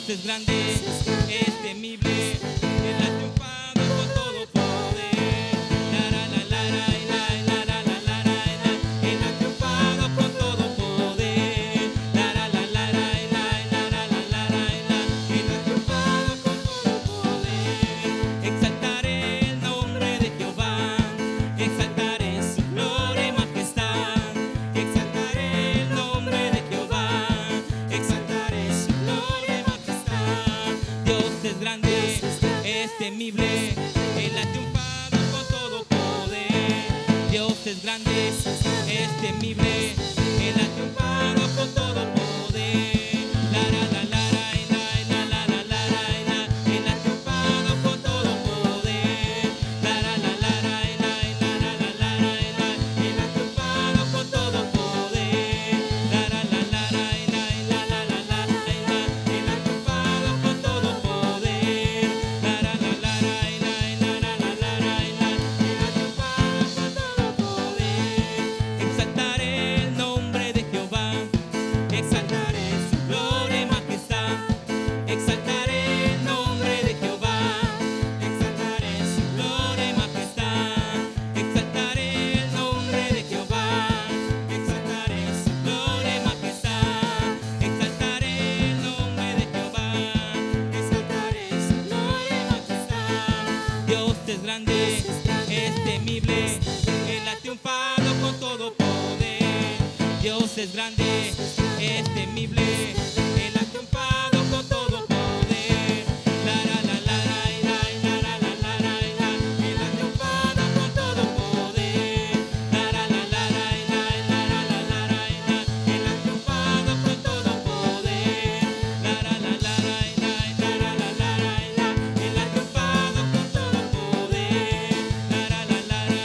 es grande, es temible, Él ha triunfado con todo poder. La la la la la la la la la la, Él ha triunfado con todo poder. La la la la la la la la la la, Él ha triunfado con todo poder. Exaltaré el nombre de Jehová, exaltaré su gloria y majestad. Exaltaré el nombre de Jehová, exaltaré su gloria y majestad. Dios es grande, es temible, Él ha triunfado con todo poder. Dios es grande, es temible, Él ha triunfado con todo poder. La la la la la la la la la, Él ha triunfado con todo poder. La la la la la la la la, Él ha triunfado con todo poder. La la la la la la la la, Él ha triunfado con todo poder. La la la la la la la la, Él ha triunfado con todo poder. Exaltaré el nombre de Jehová, exaltaré su gloria y majestad. Exaltaré el nombre de Jehová, exaltaré su gloria y majestad. Exaltaré el nombre de Jehová, exaltaré su gloria y majestad. Exaltaré el nombre de Jehová, exaltaré su gloria y majestad. Dios es grande, es temible, Él ha triunfado con todo poder. Dios es grande, es temible, Él ha triunfado con todo poder. La la la la la la la la la, Él ha triunfado con todo poder. La la la la la la la, Él ha triunfado con todo poder. La la la la la la, Él ha triunfado con todo poder. La la la la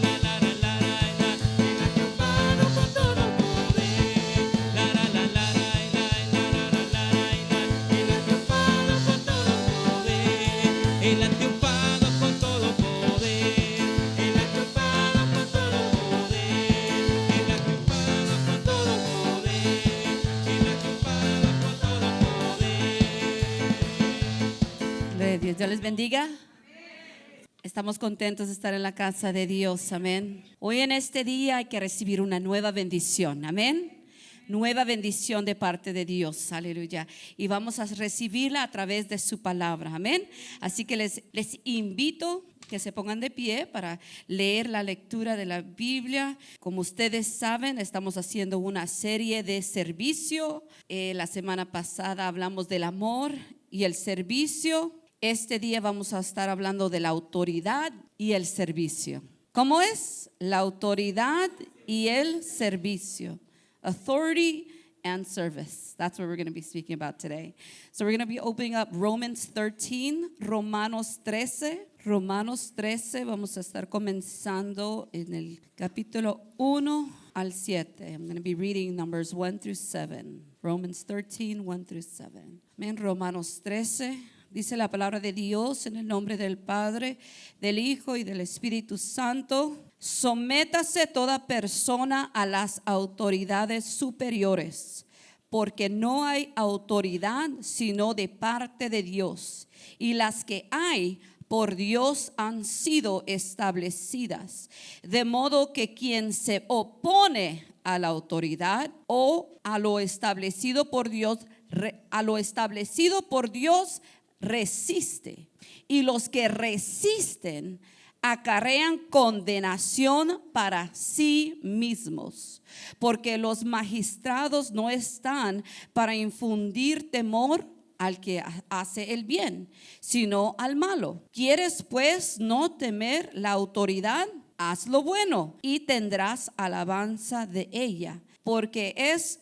la la la, Él ha triunfado con todo poder. La la la la la Él ha triunfado con todo poder. Él ha triunfado con todo poder. Él ha triunfado con todo poder. Él ha triunfado con todo poder. Él ha triunfado con todo poder. Gloria a Dios. Dios les bendiga. Estamos contentos de estar en la casa de Dios, amén. Hoy en este día hay que recibir una nueva bendición, amén. Nueva bendición de parte de Dios, aleluya. Y vamos a recibirla a través de su palabra, amén. Así que les invito que se pongan de pie para leer la lectura de la Biblia. Como ustedes saben, estamos haciendo una serie de servicio. La semana pasada hablamos del amor y el servicio. Este día vamos a estar hablando de la autoridad y el servicio. ¿Cómo es? La autoridad y el servicio. Authority and service. That's what we're going to be speaking about today. So we're going to be opening up Romans 13, Romanos 13. Romanos 13, vamos a estar comenzando en el capítulo 1 al 7. I'm going to be reading numbers 1 through 7. Romans 13, 1 through 7. Amén. Romanos 13. Dice la palabra de Dios en el nombre del Padre, del Hijo y del Espíritu Santo. Sométase toda persona a las autoridades superiores, porque no hay autoridad sino de parte de Dios, y las que hay por Dios han sido establecidas. De modo que quien se opone a la autoridad o a lo establecido por Dios, resiste, y los que resisten acarrean condenación para sí mismos, porque los magistrados no están para infundir temor al que hace el bien, sino al malo. ¿Quieres pues no temer la autoridad? Haz lo bueno y tendrás alabanza de ella, porque es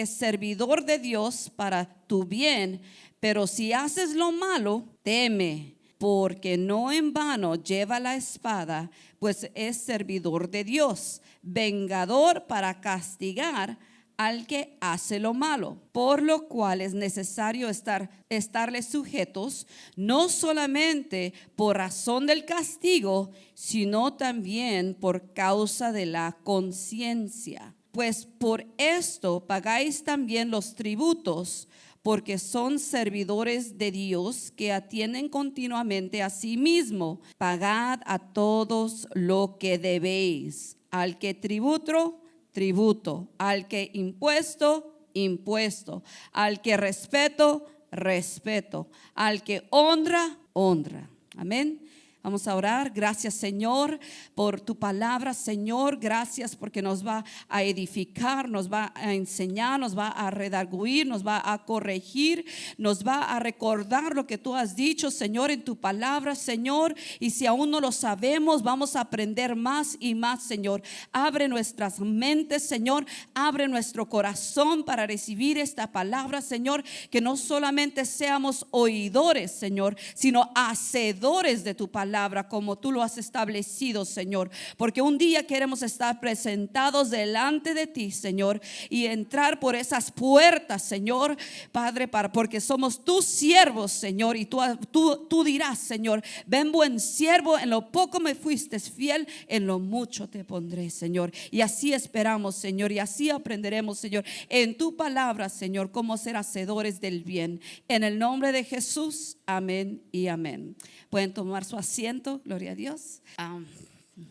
servidor de Dios para tu bien. Pero si haces lo malo, teme, porque no en vano lleva la espada, pues es servidor de Dios, vengador para castigar al que hace lo malo. Por lo cual es necesario estarle sujetos, no solamente por razón del castigo, sino también por causa de la conciencia. Pues por esto pagáis también los tributos, porque son servidores de Dios que atienden continuamente a sí mismo. Pagad a todos lo que debéis, al que tributo, tributo, al que impuesto, impuesto, al que respeto, respeto, al que honra, honra. Amén. Vamos a orar. Gracias, Señor, por tu palabra, Señor. Gracias porque nos va a edificar, nos va a enseñar, nos va a redarguir, nos va a corregir, nos va a recordar lo que tú has dicho, Señor, en tu palabra, Señor. Y si aún no lo sabemos, vamos a aprender más y más, Señor. Abre nuestras mentes, Señor. Abre nuestro corazón para recibir esta palabra, Señor. Que no solamente seamos oidores, Señor, sino hacedores de tu palabra, como tú lo has establecido, Señor, porque un día queremos estar presentados delante de ti, Señor, y entrar por esas puertas, Señor, Padre, porque somos tus siervos, Señor, y tú dirás, Señor, ven buen siervo, en lo poco me fuiste fiel, en lo mucho te pondré, Señor. Y así esperamos, Señor, y así aprenderemos, Señor, en tu palabra, Señor, cómo ser hacedores del bien. En el nombre de Jesús, amén y amén. Pueden tomar su asiento, gloria a Dios.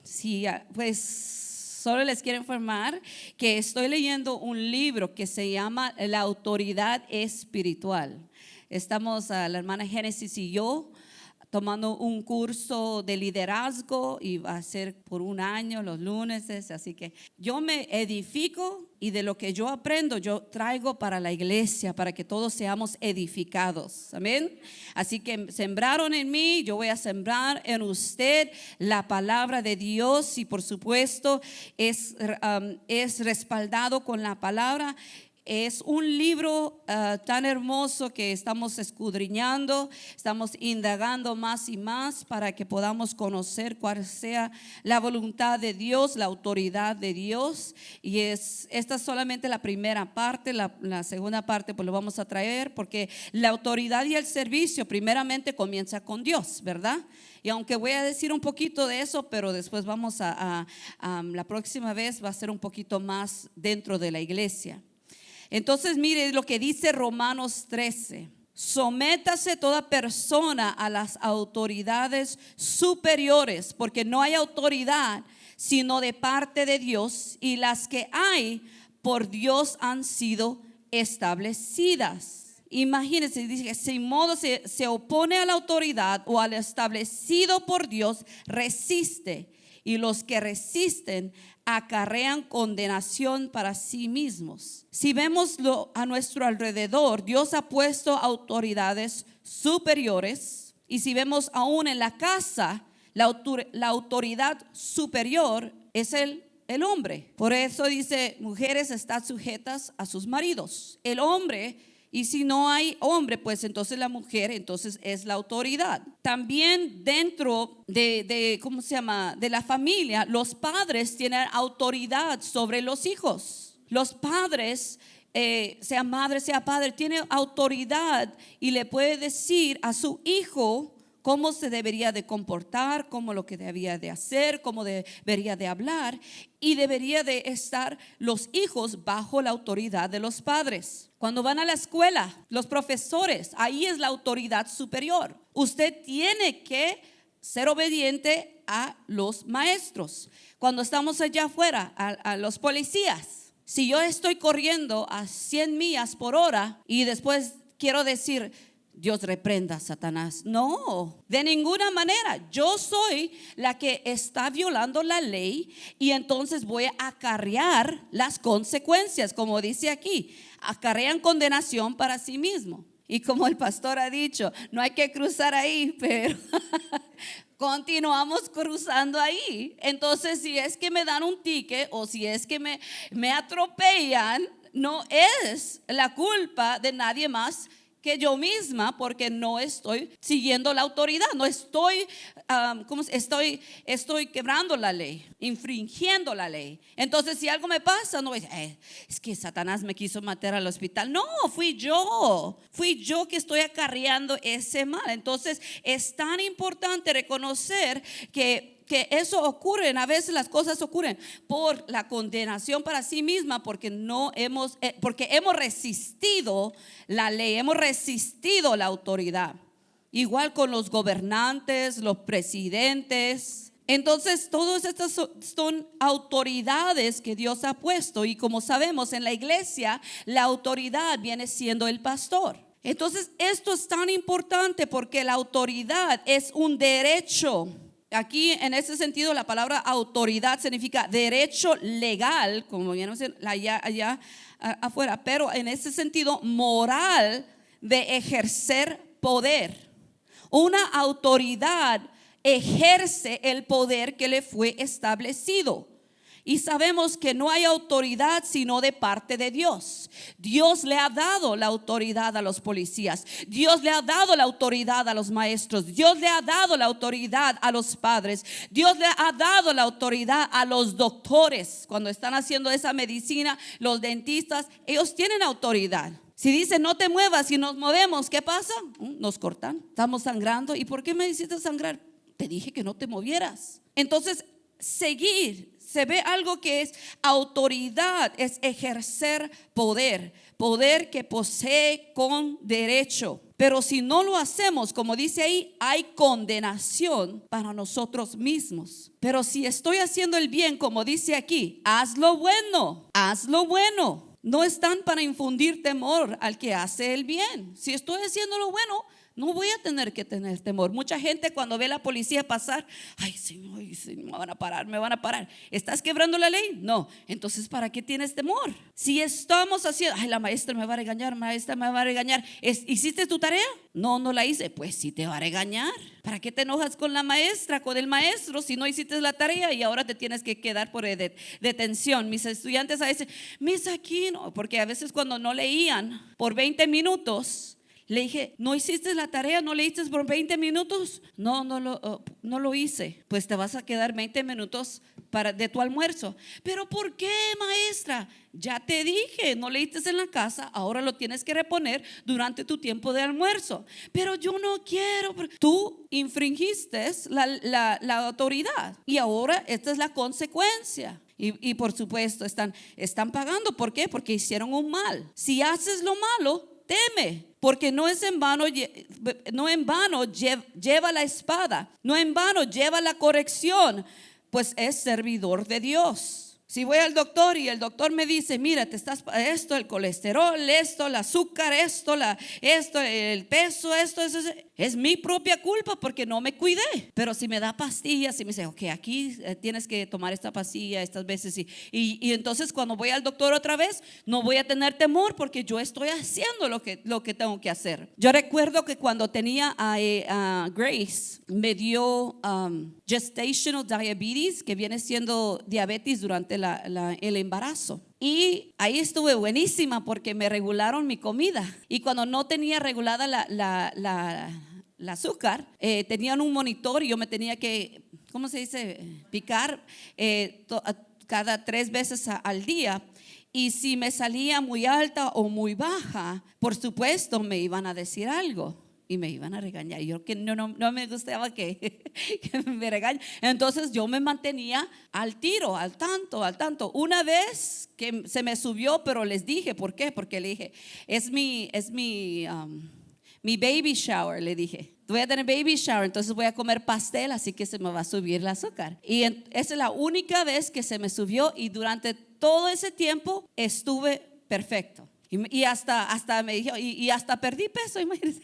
Sí, pues solo les quiero informar que estoy leyendo un libro que se llama La Autoridad Espiritual. Estamos, la hermana Génesis y yo, tomando un curso de liderazgo y va a ser por un año los lunes, así que yo me edifico y de lo que yo aprendo yo traigo para la iglesia, para que todos seamos edificados, amén. Así que sembraron en mí, yo voy a sembrar en usted la palabra de Dios y por supuesto es respaldado con la palabra. Es un libro tan hermoso que estamos escudriñando, estamos indagando más y más para que podamos conocer cuál sea la voluntad de Dios, la autoridad de Dios. Y esta es solamente la primera parte, la segunda parte pues lo vamos a traer porque la autoridad y el servicio primeramente comienza con Dios, ¿verdad? Y aunque voy a decir un poquito de eso, pero después vamos a la próxima vez va a ser un poquito más dentro de la iglesia. Entonces mire lo que dice Romanos 13: sométase toda persona a las autoridades superiores, porque no hay autoridad sino de parte de Dios, y las que hay por Dios han sido establecidas. Imagínense, dice que sin modo se opone a la autoridad o al establecido por Dios, resiste, y los que resisten acarrean condenación para sí mismos. Si vemos a nuestro alrededor, Dios ha puesto autoridades superiores, y si vemos aún en la casa, la autoridad superior es el hombre. Por eso dice, mujeres, están sujetas a sus maridos. El hombre, y si no hay hombre, pues entonces la mujer, entonces es la autoridad. También dentro de la familia, los padres tienen autoridad sobre los hijos. Los padres, sea madre, sea padre, tienen autoridad y le puede decir a su hijo cómo se debería de comportar, cómo lo que debía de hacer, cómo debería de hablar, y debería de estar los hijos bajo la autoridad de los padres. Cuando van a la escuela, los profesores, ahí es la autoridad superior. Usted tiene que ser obediente a los maestros. Cuando estamos allá afuera, a los policías, si yo estoy corriendo a 100 millas por hora y después quiero decir, Dios reprenda a Satanás. No, de ninguna manera. Yo soy la que está violando la ley y entonces voy a acarrear las consecuencias, como dice aquí. Acarrean condenación para sí mismo. Y como el pastor ha dicho, no hay que cruzar ahí, pero continuamos cruzando ahí. Entonces, si es que me dan un ticket o si es que me atropellan, no es la culpa de nadie más que yo misma, porque no estoy siguiendo la autoridad, no estoy, estoy quebrando la ley, infringiendo la ley. Entonces, si algo me pasa, no es que Satanás me quiso matar al hospital. No, fui yo que estoy acarreando ese mal. Entonces, es tan importante reconocer que que eso ocurre, a veces las cosas ocurren por la condenación para sí misma, porque hemos resistido la ley, hemos resistido la autoridad. Igual con los gobernantes, los presidentes. Entonces, todas estas son autoridades que Dios ha puesto. Y como sabemos, en la iglesia, la autoridad viene siendo el pastor. Entonces, esto es tan importante porque la autoridad es un derecho. Aquí, en ese sentido, la palabra autoridad significa derecho legal, como viene allá afuera, pero en ese sentido moral de ejercer poder. Una autoridad ejerce el poder que le fue establecido. Y sabemos que no hay autoridad sino de parte de Dios. Dios le ha dado la autoridad a los policías. Dios le ha dado la autoridad a los maestros. Dios le ha dado la autoridad a los padres. Dios le ha dado la autoridad a los doctores. Cuando están haciendo esa medicina, los dentistas, ellos tienen autoridad. Si dicen no te muevas y nos movemos, ¿qué pasa? Nos cortan, estamos sangrando. ¿Y por qué me hiciste sangrar? Te dije que no te movieras. Entonces, se ve algo que es autoridad, es ejercer poder que posee con derecho. Pero si no lo hacemos, como dice ahí, hay condenación para nosotros mismos. Pero si estoy haciendo el bien, como dice aquí, haz lo bueno, haz lo bueno. No están para infundir temor al que hace el bien. Si estoy haciendo lo bueno, no voy a tener que tener temor. Mucha gente cuando ve a la policía pasar, ay Señor, me van a parar. ¿Estás quebrando la ley? No. Entonces, ¿para qué tienes temor? Si estamos haciendo, ay, la maestra me va a regañar, ¿hiciste tu tarea? No la hice. Pues sí te va a regañar. ¿Para qué te enojas con la maestra, con el maestro, si no hiciste la tarea y ahora te tienes que quedar por detención? Mis estudiantes a veces, Miss, aquí no, porque a veces cuando no leían por 20 minutos, le dije, ¿no hiciste la tarea? ¿No leíste por 20 minutos? No lo hice. Pues te vas a quedar 20 minutos de tu almuerzo. ¿Pero por qué, maestra? Ya te dije, no leíste en la casa, ahora lo tienes que reponer durante tu tiempo de almuerzo. Pero yo no quiero. Tú infringiste la autoridad y ahora esta es la consecuencia. Y por supuesto están pagando. ¿Por qué? Porque hicieron un mal. Si haces lo malo, teme, porque no en vano lleva la espada, no en vano lleva la corrección, pues es servidor de Dios. Si voy al doctor y el doctor me dice, mira, esto, el colesterol, esto, el azúcar, esto, el peso, esto, es mi propia culpa porque no me cuidé. Pero si me da pastillas y me dice, ok, aquí tienes que tomar esta pastilla estas veces y entonces cuando voy al doctor otra vez no voy a tener temor porque yo estoy haciendo lo que tengo que hacer. Yo recuerdo que cuando tenía a Grace me dio gestational diabetes, que viene siendo diabetes durante el embarazo. Y ahí estuve buenísima porque me regularon mi comida. Y cuando no tenía regulada la azúcar, tenían un monitor y yo me tenía que, ¿cómo se dice? Picar cada 3 veces al día. Y si me salía muy alta o muy baja, por supuesto me iban a decir algo. Y me iban a regañar. Yo que no me gustaba que me regañen. Entonces yo me mantenía al tiro, al tanto. Una vez que se me subió, pero les dije, ¿por qué? Porque le dije, es mi baby shower, le dije. Voy a tener baby shower, entonces voy a comer pastel, así que se me va a subir el azúcar. Y esa es la única vez que se me subió y durante todo ese tiempo estuve perfecto. Y hasta me dijo, y hasta perdí peso, imagínense.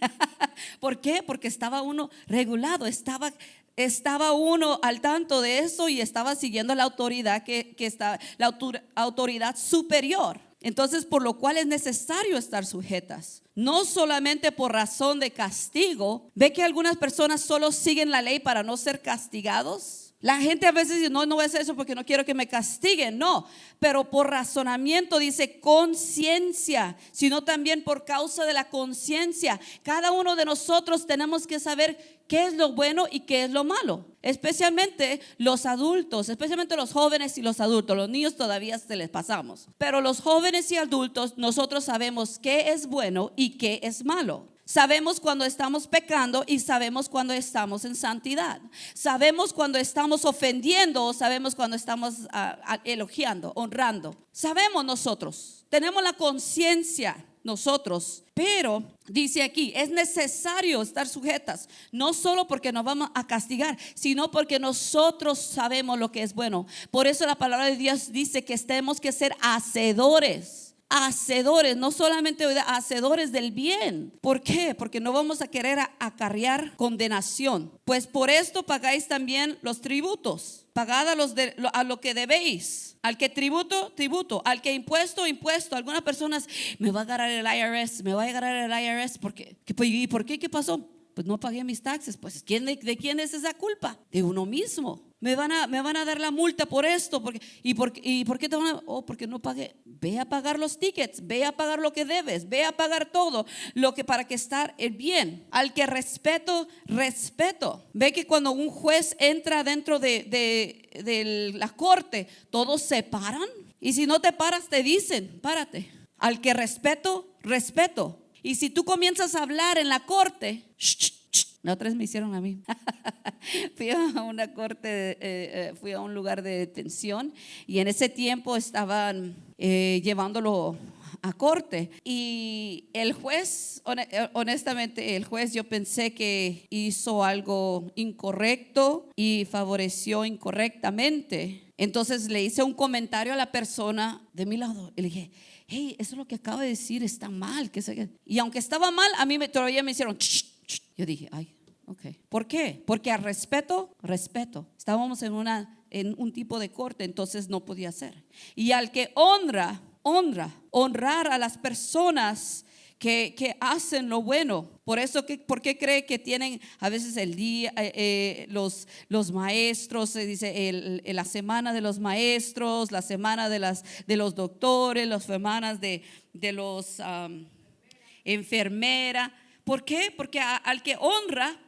¿Por qué? Porque estaba uno regulado, estaba uno al tanto de eso y estaba siguiendo la autoridad que está, la autoridad superior. Entonces, por lo cual es necesario estar sujetas. No solamente por razón de castigo. ¿Ve que algunas personas solo siguen la ley para no ser castigados? La gente a veces dice, no voy a hacer eso porque no quiero que me castiguen. No, pero por razonamiento dice conciencia, sino también por causa de la conciencia. Cada uno de nosotros tenemos que saber qué es lo bueno y qué es lo malo. Especialmente los adultos, especialmente los jóvenes y los adultos. Los niños todavía se les pasamos. Pero los jóvenes y adultos, nosotros sabemos qué es bueno y qué es malo. Sabemos cuando estamos pecando y sabemos cuando estamos en santidad. Sabemos cuando estamos ofendiendo o sabemos cuando estamos elogiando, honrando. Sabemos nosotros, tenemos la conciencia nosotros, pero dice aquí, es necesario estar sujetas, no solo porque nos vamos a castigar, sino porque nosotros sabemos lo que es bueno. Por eso la palabra de Dios dice que tenemos que ser hacedores, no solamente hacedores del bien. ¿Por qué? Porque no vamos a querer acarrear condenación. Pues por esto pagáis también los tributos. Pagad a lo que debéis. Al que tributo, al que impuesto. Algunas personas, me va a agarrar el IRS, ¿Y por qué? ¿Qué pasó? Pues no pagué mis taxes. Pues ¿de quién es esa culpa? De uno mismo. Me van a dar la multa por esto. ¿Y por qué te van a? Porque no pagué. Ve a pagar los tickets, ve a pagar lo que debes, ve a pagar todo para que estar bien. Al que respeto. Ve que cuando un juez entra dentro de la corte, todos se paran. Y si no te paras, te dicen, párate. Al que respeto. Y si tú comienzas a hablar en la corte, la otra vez me hicieron a mí. Fui a una corte, fui a un lugar de detención y en ese tiempo estaban llevándolo a corte y el juez, honestamente el juez, yo pensé que hizo algo incorrecto y favoreció incorrectamente. Entonces le hice un comentario a la persona de mi lado y le dije, hey, eso es lo que acaba de decir, está mal. Y aunque estaba mal, a mí todavía me hicieron yo dije, ay, ok. ¿Por qué? Porque al respeto. Estábamos en un tipo de corte, entonces no podía ser. Y al que honrar a las personas que hacen lo bueno. ¿Por qué cree que tienen a veces el día, los maestros, se dice la semana de los maestros, la semana de los doctores, las semanas de los enfermeras? ¿Por qué? Porque al que honra,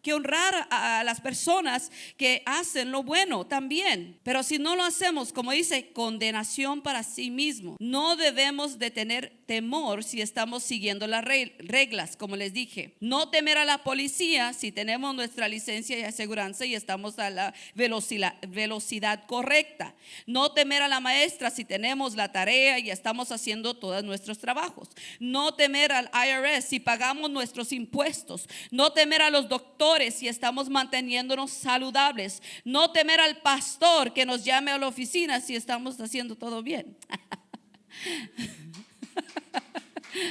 que honrar a las personas que hacen lo bueno también. Pero si no lo hacemos, como dice, condenación para sí mismo. No debemos de tener temor si estamos siguiendo las reglas, como les dije. No temer a la policía si tenemos nuestra licencia y aseguranza y estamos a la velocidad correcta. No temer a la maestra si tenemos la tarea y estamos haciendo todos nuestros trabajos. No temer al IRS si pagamos nuestros impuestos. No temer a los doctores si estamos manteniéndonos saludables. No temer al pastor que nos llame a la oficina si estamos haciendo todo bien.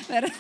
¿Verdad?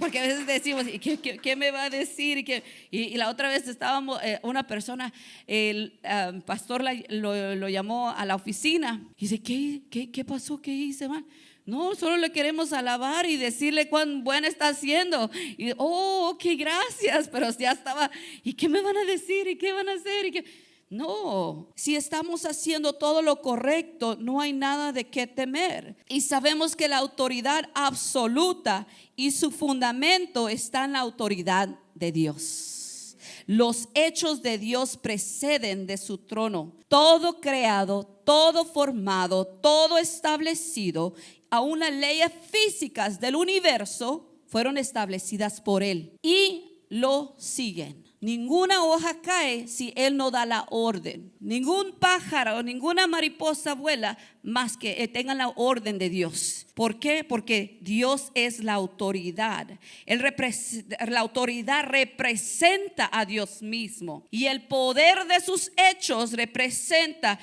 Porque a veces decimos, ¿qué me va a decir? Y la otra vez estábamos, una persona, el pastor lo llamó a la oficina y dice, ¿qué pasó? ¿Qué hice mal? No, solo le queremos alabar y decirle cuán buena está haciendo. Y ok, gracias. Pero ya estaba, ¿y qué me van a decir? ¿Y qué van a hacer? No, si estamos haciendo todo lo correcto, no hay nada de qué temer. Y sabemos que la autoridad absoluta y su fundamento está en la autoridad de Dios. Los hechos de Dios preceden de su trono. Todo creado, todo formado, todo establecido, aún las leyes físicas del universo fueron establecidas por Él y lo siguen. Ninguna hoja cae si Él no da la orden. Ningún pájaro, ninguna mariposa vuela más que tengan la orden de Dios. ¿Por qué? Porque Dios es la autoridad. La autoridad representa a Dios mismo. Y el poder de sus hechos representa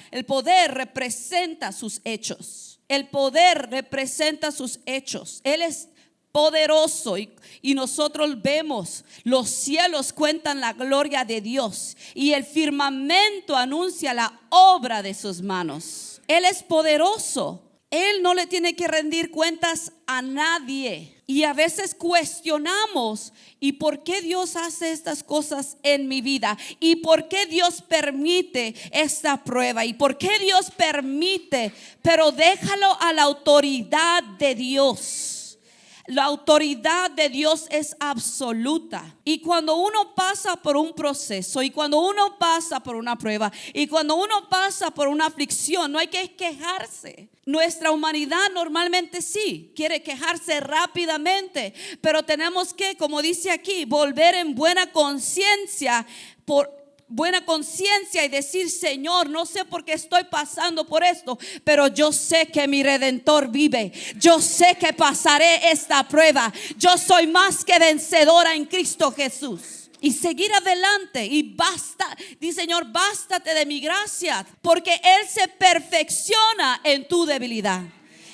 sus hechos. El poder representa sus hechos. Él es poderoso y nosotros vemos, los cielos cuentan la gloria de Dios y el firmamento anuncia la obra de sus manos. Él es poderoso. Él no le tiene que rendir cuentas a nadie. Y a veces cuestionamos, ¿y por qué Dios hace estas cosas en mi vida? ¿Y por qué Dios permite esta prueba? ¿Y por qué Dios permite? Pero déjalo a la autoridad de Dios. la autoridad de Dios es absoluta. Y cuando uno pasa por un proceso, y cuando uno pasa por una prueba, y cuando uno pasa por una aflicción, no hay que quejarse. Nuestra humanidad normalmente sí quiere quejarse rápidamente, pero tenemos que, como dice aquí, volver en buena conciencia y decir: Señor, no sé por qué estoy pasando por esto, pero yo sé que mi Redentor vive. Yo sé que pasaré esta prueba. Yo soy más que vencedora en Cristo Jesús. Y seguir adelante, y basta, dice Señor, bástate de mi gracia, porque Él se perfecciona en tu debilidad.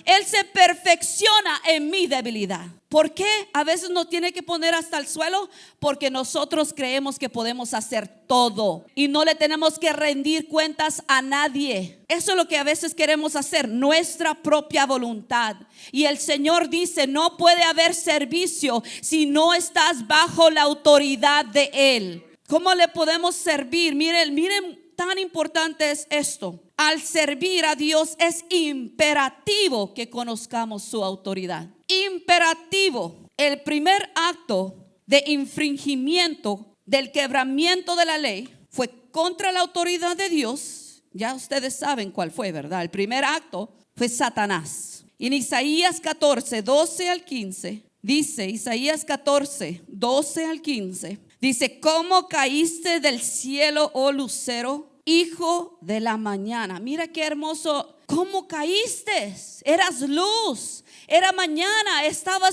Él se perfecciona en mi debilidad. ¿Por qué a veces nos tiene que poner hasta el suelo? Porque nosotros creemos que podemos hacer todo y no le tenemos que rendir cuentas a nadie. Eso es lo que a veces queremos hacer, nuestra propia voluntad. Y el Señor dice: no puede haber servicio si no estás bajo la autoridad de Él. ¿Cómo le podemos servir? Miren, tan importante es esto. Al servir a Dios es imperativo que conozcamos su autoridad. Imperativo. El primer acto de infringimiento, del quebramiento de la ley, fue contra la autoridad de Dios. Ya ustedes saben cuál fue, ¿verdad? El primer acto fue Satanás. En Isaías 14, 12 al 15, dice, Isaías 14, 12 al 15, dice: ¿cómo caíste del cielo, oh lucero, hijo de la mañana? Mira qué hermoso. ¿Cómo caíste? Eras luz, era mañana, estaba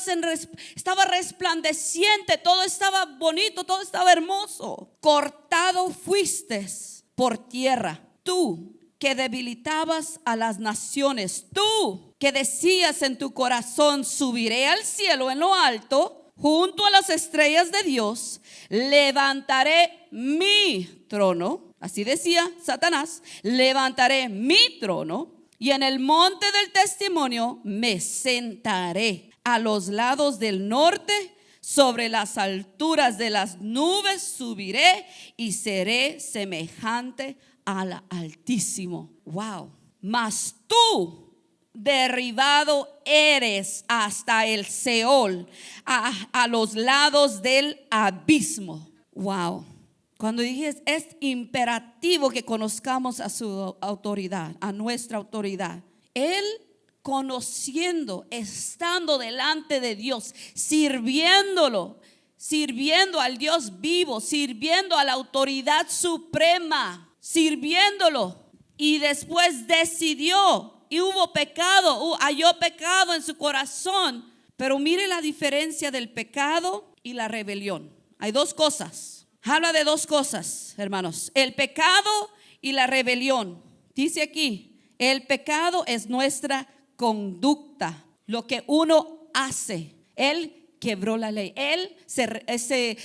resplandeciente, todo estaba bonito, todo estaba hermoso. Cortado fuiste por tierra, tú que debilitabas a las naciones, tú que decías en tu corazón: subiré al cielo en lo alto, junto a las estrellas de Dios, levantaré mi trono. Así decía Satanás: levantaré mi trono, y en el monte del testimonio me sentaré a los lados del norte, sobre las alturas de las nubes subiré y seré semejante al Altísimo. Wow. Mas tú derribado eres hasta el Seol, a los lados del abismo. Wow. Cuando dije es imperativo que conozcamos a su autoridad, a nuestra autoridad. Él, conociendo, estando delante de Dios, sirviendo al Dios vivo, sirviendo a la autoridad suprema, sirviéndolo, y después decidió, y hubo pecado, halló pecado en su corazón. Pero mire la diferencia del pecado y la rebelión. Hay dos cosas. Habla de dos cosas, hermanos: el pecado y la rebelión. Dice aquí, el pecado es nuestra conducta, lo que uno hace. Él quebró la ley. Él se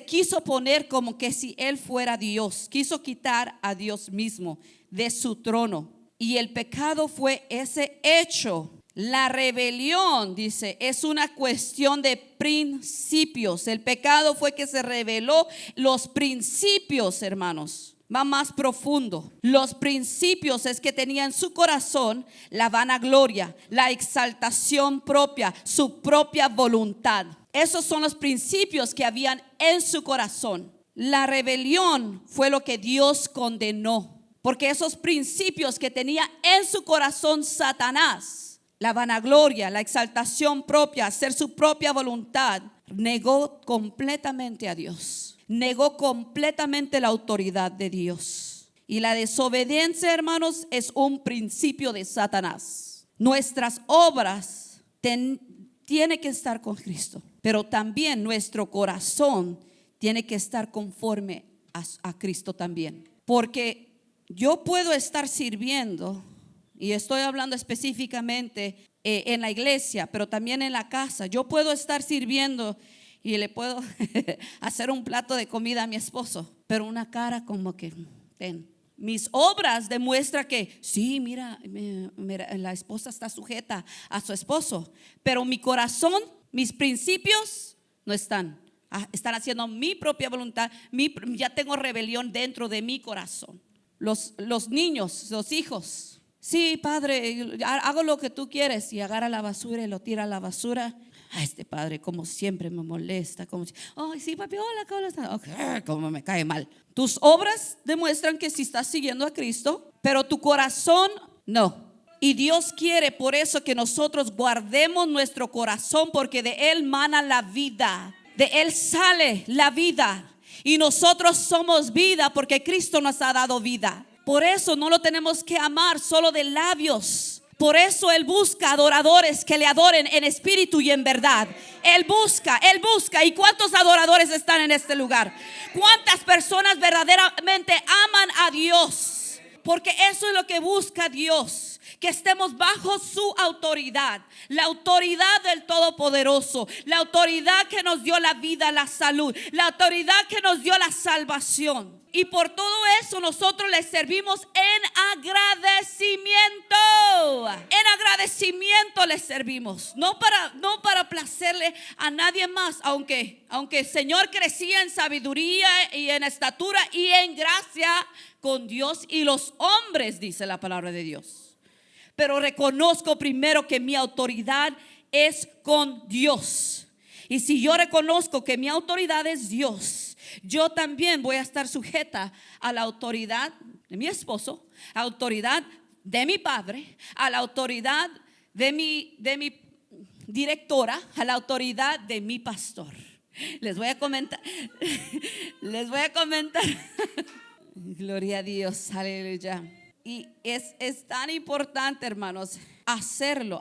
quiso poner como que si él fuera Dios. Quiso quitar a Dios mismo de su trono. Y el pecado fue ese hecho. La rebelión, dice, es una cuestión de principios. El pecado fue que se rebeló. Los principios, hermanos, va más profundo. Los principios es que tenía en su corazón la vanagloria, la exaltación propia, su propia voluntad. Esos son los principios que habían en su corazón. La rebelión fue lo que Dios condenó, porque esos principios que tenía en su corazón Satanás, la vanagloria, la exaltación propia, hacer su propia voluntad, negó completamente a Dios. Negó completamente la autoridad de Dios. Y la desobediencia, hermanos, es un principio de Satanás. Nuestras obras tienen que estar con Cristo, pero también nuestro corazón tiene que estar conforme a Cristo también. Porque yo puedo estar sirviendo, y estoy hablando específicamente en la iglesia, pero también en la casa. Yo puedo estar sirviendo y le puedo hacer un plato de comida a mi esposo, pero una cara como que mis obras demuestran que sí, mira, la esposa está sujeta a su esposo, pero mi corazón, mis principios no están haciendo mi propia voluntad. Ya tengo rebelión dentro de mi corazón. Los niños, los hijos, Sí, padre, hago lo que tú quieres. Y agarra la basura y lo tira a la basura. Este padre como siempre me molesta. Como si, sí papi, hola, ¿cómo estás? Okay, como me cae mal. Tus obras demuestran que si estás siguiendo a Cristo, pero tu corazón no. Y Dios quiere por eso que nosotros guardemos nuestro corazón, porque de Él mana la vida. De Él sale la vida. Y nosotros somos vida porque Cristo nos ha dado vida. Por eso no lo tenemos que amar solo de labios. Por eso Él busca adoradores que le adoren en espíritu y en verdad. Él busca. ¿Y cuántos adoradores están en este lugar? ¿Cuántas personas verdaderamente aman a Dios? Porque eso es lo que busca Dios. Que estemos bajo su autoridad, la autoridad del Todopoderoso, la autoridad que nos dio la vida, la salud, la autoridad que nos dio la salvación. Y por todo eso nosotros le servimos en agradecimiento. En agradecimiento le servimos, no para placerle a nadie más, aunque el Señor crecía en sabiduría y en estatura y en gracia con Dios y los hombres, dice la palabra de Dios. Pero reconozco primero que mi autoridad es con Dios. Y si yo reconozco que mi autoridad es Dios, yo también voy a estar sujeta a la autoridad de mi esposo, a la autoridad de mi padre, a la autoridad de mi directora, a la autoridad de mi pastor. Les voy a comentar. Gloria a Dios, aleluya. Y es tan importante, hermanos, hacerlo,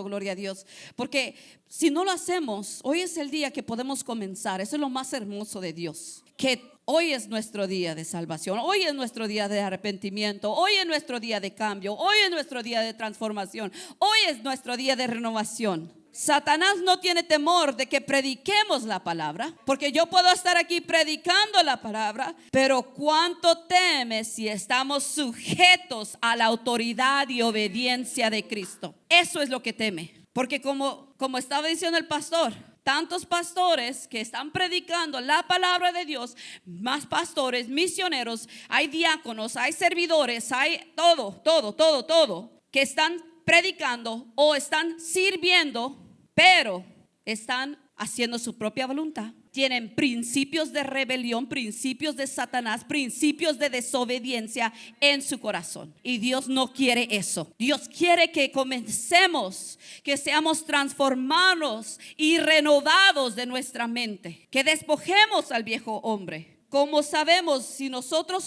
gloria a Dios. Porque si no lo hacemos, hoy es el día que podemos comenzar. Eso es lo más hermoso de Dios. Que hoy es nuestro día de salvación. Hoy es nuestro día de arrepentimiento. Hoy es nuestro día de cambio. Hoy es nuestro día de transformación. Hoy es nuestro día de renovación. Satanás no tiene temor de que prediquemos la palabra, porque yo puedo estar aquí predicando la palabra, pero cuánto teme si estamos sujetos a la autoridad y obediencia de Cristo. Eso es lo que teme, porque como estaba diciendo el pastor, tantos pastores que están predicando la palabra de Dios, más pastores, misioneros, hay diáconos, hay servidores, hay todo que están predicando o están sirviendo, pero están haciendo su propia voluntad. Tienen principios de rebelión, principios de Satanás, principios de desobediencia en su corazón. Y Dios no quiere eso. Dios quiere que comencemos, que seamos transformados y renovados de nuestra mente, que despojemos al viejo hombre. ¿Cómo sabemos si nosotros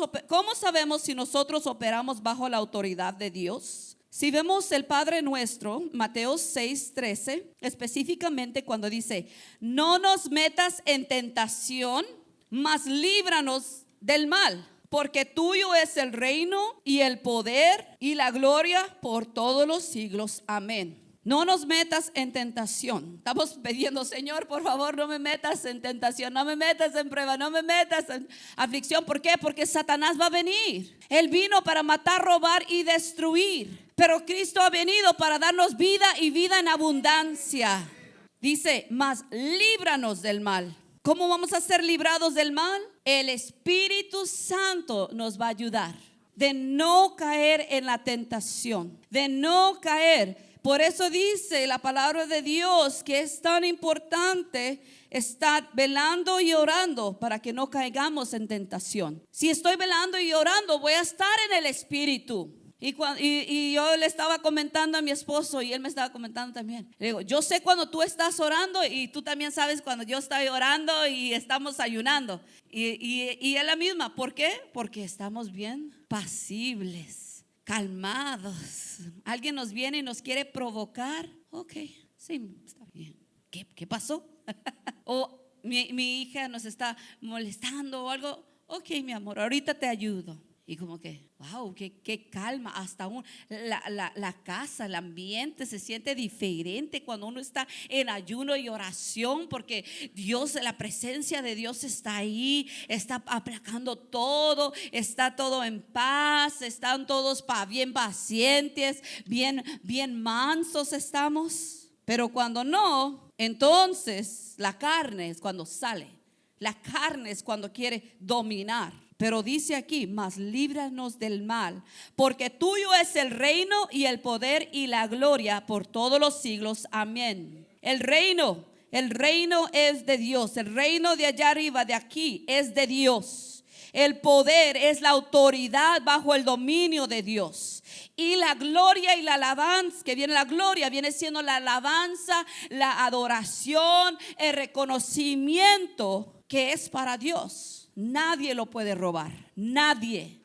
operamos bajo la autoridad de Dios? Si vemos el Padre Nuestro, Mateo 6:13, específicamente cuando dice: no nos metas en tentación, mas líbranos del mal, porque tuyo es el reino y el poder y la gloria por todos los siglos. Amén. No nos metas en tentación. Estamos pidiendo: Señor, por favor, no me metas en tentación, no me metas en prueba, no me metas en aflicción. ¿Por qué? Porque Satanás va a venir. Él vino para matar, robar y destruir, pero Cristo ha venido para darnos vida y vida en abundancia. Dice: mas líbranos del mal. ¿Cómo vamos a ser librados del mal? El Espíritu Santo nos va a ayudar de no caer en la tentación, de no caer. Por eso dice la palabra de Dios que es tan importante estar velando y orando para que no caigamos en tentación. Si estoy velando y orando, voy a estar en el Espíritu. Y yo le estaba comentando a mi esposo y él me estaba comentando también. Le digo: yo sé cuando tú estás orando y tú también sabes cuando yo estoy orando y estamos ayunando. Y es la misma. ¿Por qué? Porque estamos bien pasibles, calmados. Alguien nos viene y nos quiere provocar. Ok, sí, está bien. ¿Qué pasó? O mi hija nos está molestando o algo. Ok, mi amor, ahorita te ayudo. Y como que, wow, qué calma. Hasta la casa, el ambiente se siente diferente cuando uno está en ayuno y oración, porque Dios, la presencia de Dios está ahí, está aplacando todo, está todo en paz, están todos bien pacientes, bien mansos estamos. Pero cuando no, entonces la carne es cuando sale, la carne es cuando quiere dominar. Pero dice aquí, mas líbranos del mal, porque tuyo es el reino y el poder y la gloria por todos los siglos. Amén. El reino es de Dios. El reino de allá arriba, de aquí, es de Dios. El poder es la autoridad bajo el dominio de Dios. Y la gloria y la alabanza, que viene la gloria, viene siendo la alabanza, la adoración, el reconocimiento que es para Dios. Nadie lo puede robar. Nadie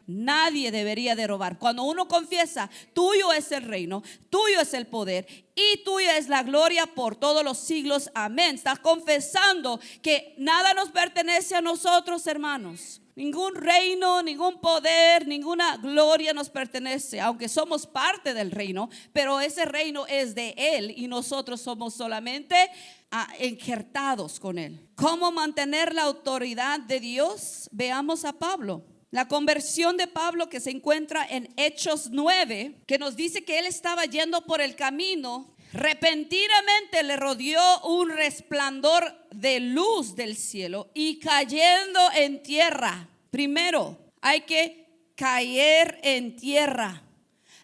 debería de robar. Cuando uno confiesa, tuyo es el reino, tuyo es el poder y tuya es la gloria por todos los siglos. Amén. Estás confesando que nada nos pertenece a nosotros, hermanos. Ningún reino, ningún poder, ninguna gloria nos pertenece, aunque somos parte del reino, pero ese reino es de Él y nosotros somos solamente injertados con Él. ¿Cómo mantener la autoridad de Dios? Veamos a Pablo. La conversión de Pablo, que se encuentra en Hechos 9, que nos dice que él estaba yendo por el camino. Repentinamente le rodeó un resplandor de luz del cielo y cayendo en tierra. Primero hay que caer en tierra,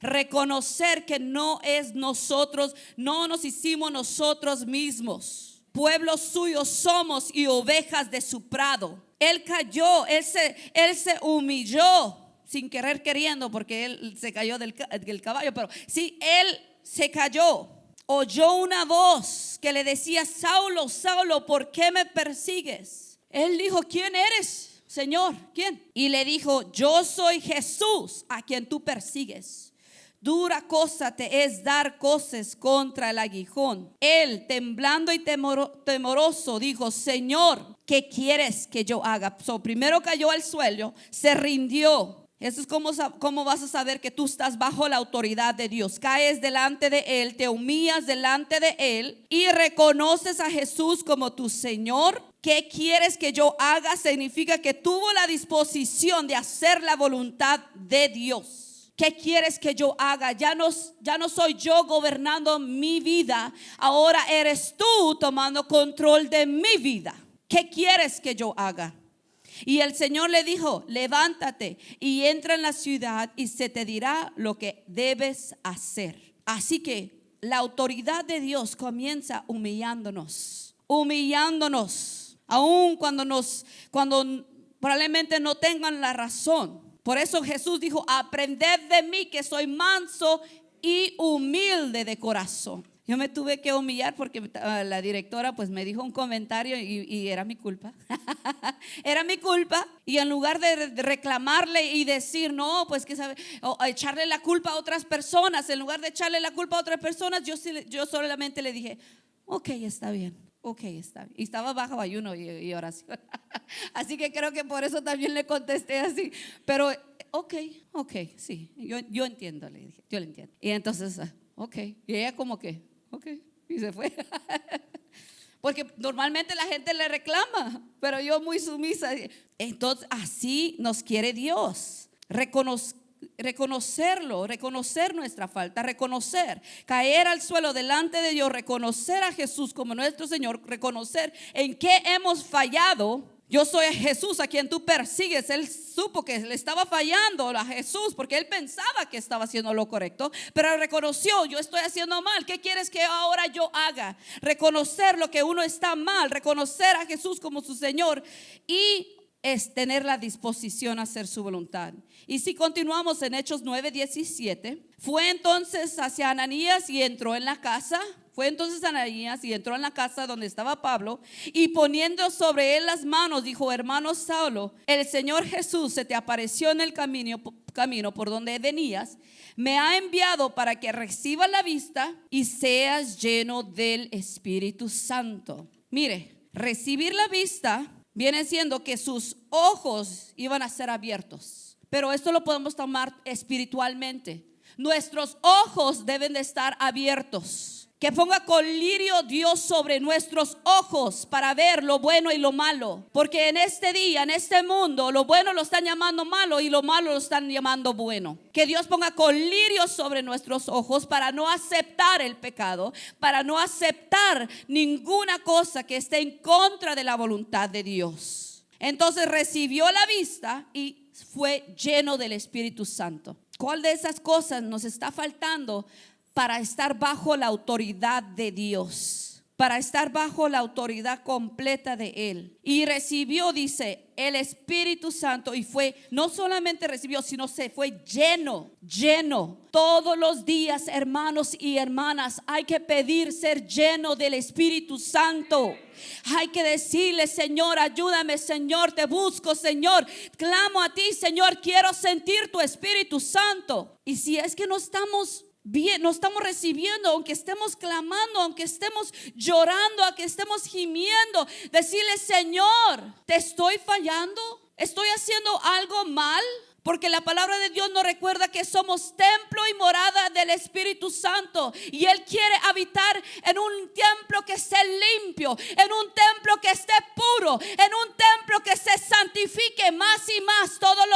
reconocer que no es nosotros, no nos hicimos nosotros mismos. Pueblo suyo somos y ovejas de su prado. Él cayó, él se humilló sin querer queriendo, porque él se cayó del caballo, pero sí, él se cayó. Oyó una voz que le decía: Saulo, Saulo, ¿por qué me persigues? Él dijo: ¿quién eres, Señor? ¿Quién? Y le dijo: yo soy Jesús a quien tú persigues. Dura cosa te es dar coces contra el aguijón. Él, temblando y temoroso, dijo: Señor, ¿qué quieres que yo haga? Primero cayó al suelo, se rindió. Eso es como vas a saber que tú estás bajo la autoridad de Dios. Caes delante de Él, te humillas delante de Él y reconoces a Jesús como tu Señor. ¿Qué quieres que yo haga? Significa que tuvo la disposición de hacer la voluntad de Dios. ¿Qué quieres que yo haga? Ya no soy yo gobernando mi vida. Ahora eres tú tomando control de mi vida. ¿Qué quieres que yo haga? Y el Señor le dijo: levántate y entra en la ciudad y se te dirá lo que debes hacer. Así que la autoridad de Dios comienza humillándonos, aun cuando probablemente no tengan la razón. Por eso Jesús dijo: aprended de mí, que soy manso y humilde de corazón. Yo me tuve que humillar porque la directora pues me dijo un comentario y era mi culpa. Era mi culpa. Y en lugar de reclamarle y decir no, pues que sabe, o echarle la culpa a otras personas, en lugar de echarle la culpa a otras personas, yo solamente le dije: ok, está bien. Ok, está bien. Y estaba bajo ayuno y oración. Así que creo que por eso también le contesté así. Pero ok, sí, yo entiendo, le dije, yo le entiendo. Y entonces, ok. Y ella como que ok, y se fue. Porque normalmente la gente le reclama, pero yo muy sumisa. Entonces así nos quiere Dios. Reconocerlo, reconocer nuestra falta, caer al suelo delante de Dios, reconocer a Jesús como nuestro Señor, reconocer en qué hemos fallado. Yo soy Jesús a quien tú persigues. Él supo que le estaba fallando a Jesús porque él pensaba que estaba haciendo lo correcto, pero reconoció: yo estoy haciendo mal. ¿Qué quieres que ahora yo haga? Reconocer lo que uno está mal, reconocer a Jesús como su Señor y es tener la disposición a hacer su voluntad. Y si continuamos en Hechos 9:17, fue entonces hacia Ananías y entró en la casa. Fue entonces Ananías y entró en la casa donde estaba Pablo y poniendo sobre él las manos dijo: hermano Saulo, el Señor Jesús se te apareció en el camino por donde venías. Me ha enviado para que recibas la vista y seas lleno del Espíritu Santo. Mire, recibir la vista viene siendo que sus ojos iban a ser abiertos. Pero esto lo podemos tomar espiritualmente. Nuestros ojos deben de estar abiertos. Que ponga colirio Dios sobre nuestros ojos para ver lo bueno y lo malo. Porque en este día, en este mundo, lo bueno lo están llamando malo y lo malo lo están llamando bueno. Que Dios ponga colirio sobre nuestros ojos para no aceptar el pecado, para no aceptar ninguna cosa que esté en contra de la voluntad de Dios. Entonces recibió la vista y fue lleno del Espíritu Santo. ¿Cuál de esas cosas nos está faltando para estar bajo la autoridad de Dios? Para estar bajo la autoridad completa de Él. Y recibió, dice, el Espíritu Santo, y fue, no solamente recibió, sino se fue lleno. Todos los días, hermanos y hermanas, hay que pedir ser lleno del Espíritu Santo. Hay que decirle: Señor, ayúdame, Señor, te busco, Señor, clamo a ti, Señor, quiero sentir tu Espíritu Santo. Y si es que no estamos bien, no estamos recibiendo, aunque estemos clamando, aunque estemos llorando, aunque estemos gimiendo, decirle: Señor, ¿te estoy fallando? ¿Estoy haciendo algo mal? Porque la palabra de Dios nos recuerda que somos templo y morada del Espíritu Santo. Y Él quiere habitar en un templo que esté limpio, en un templo que esté puro, en un templo que se santifique más y más todos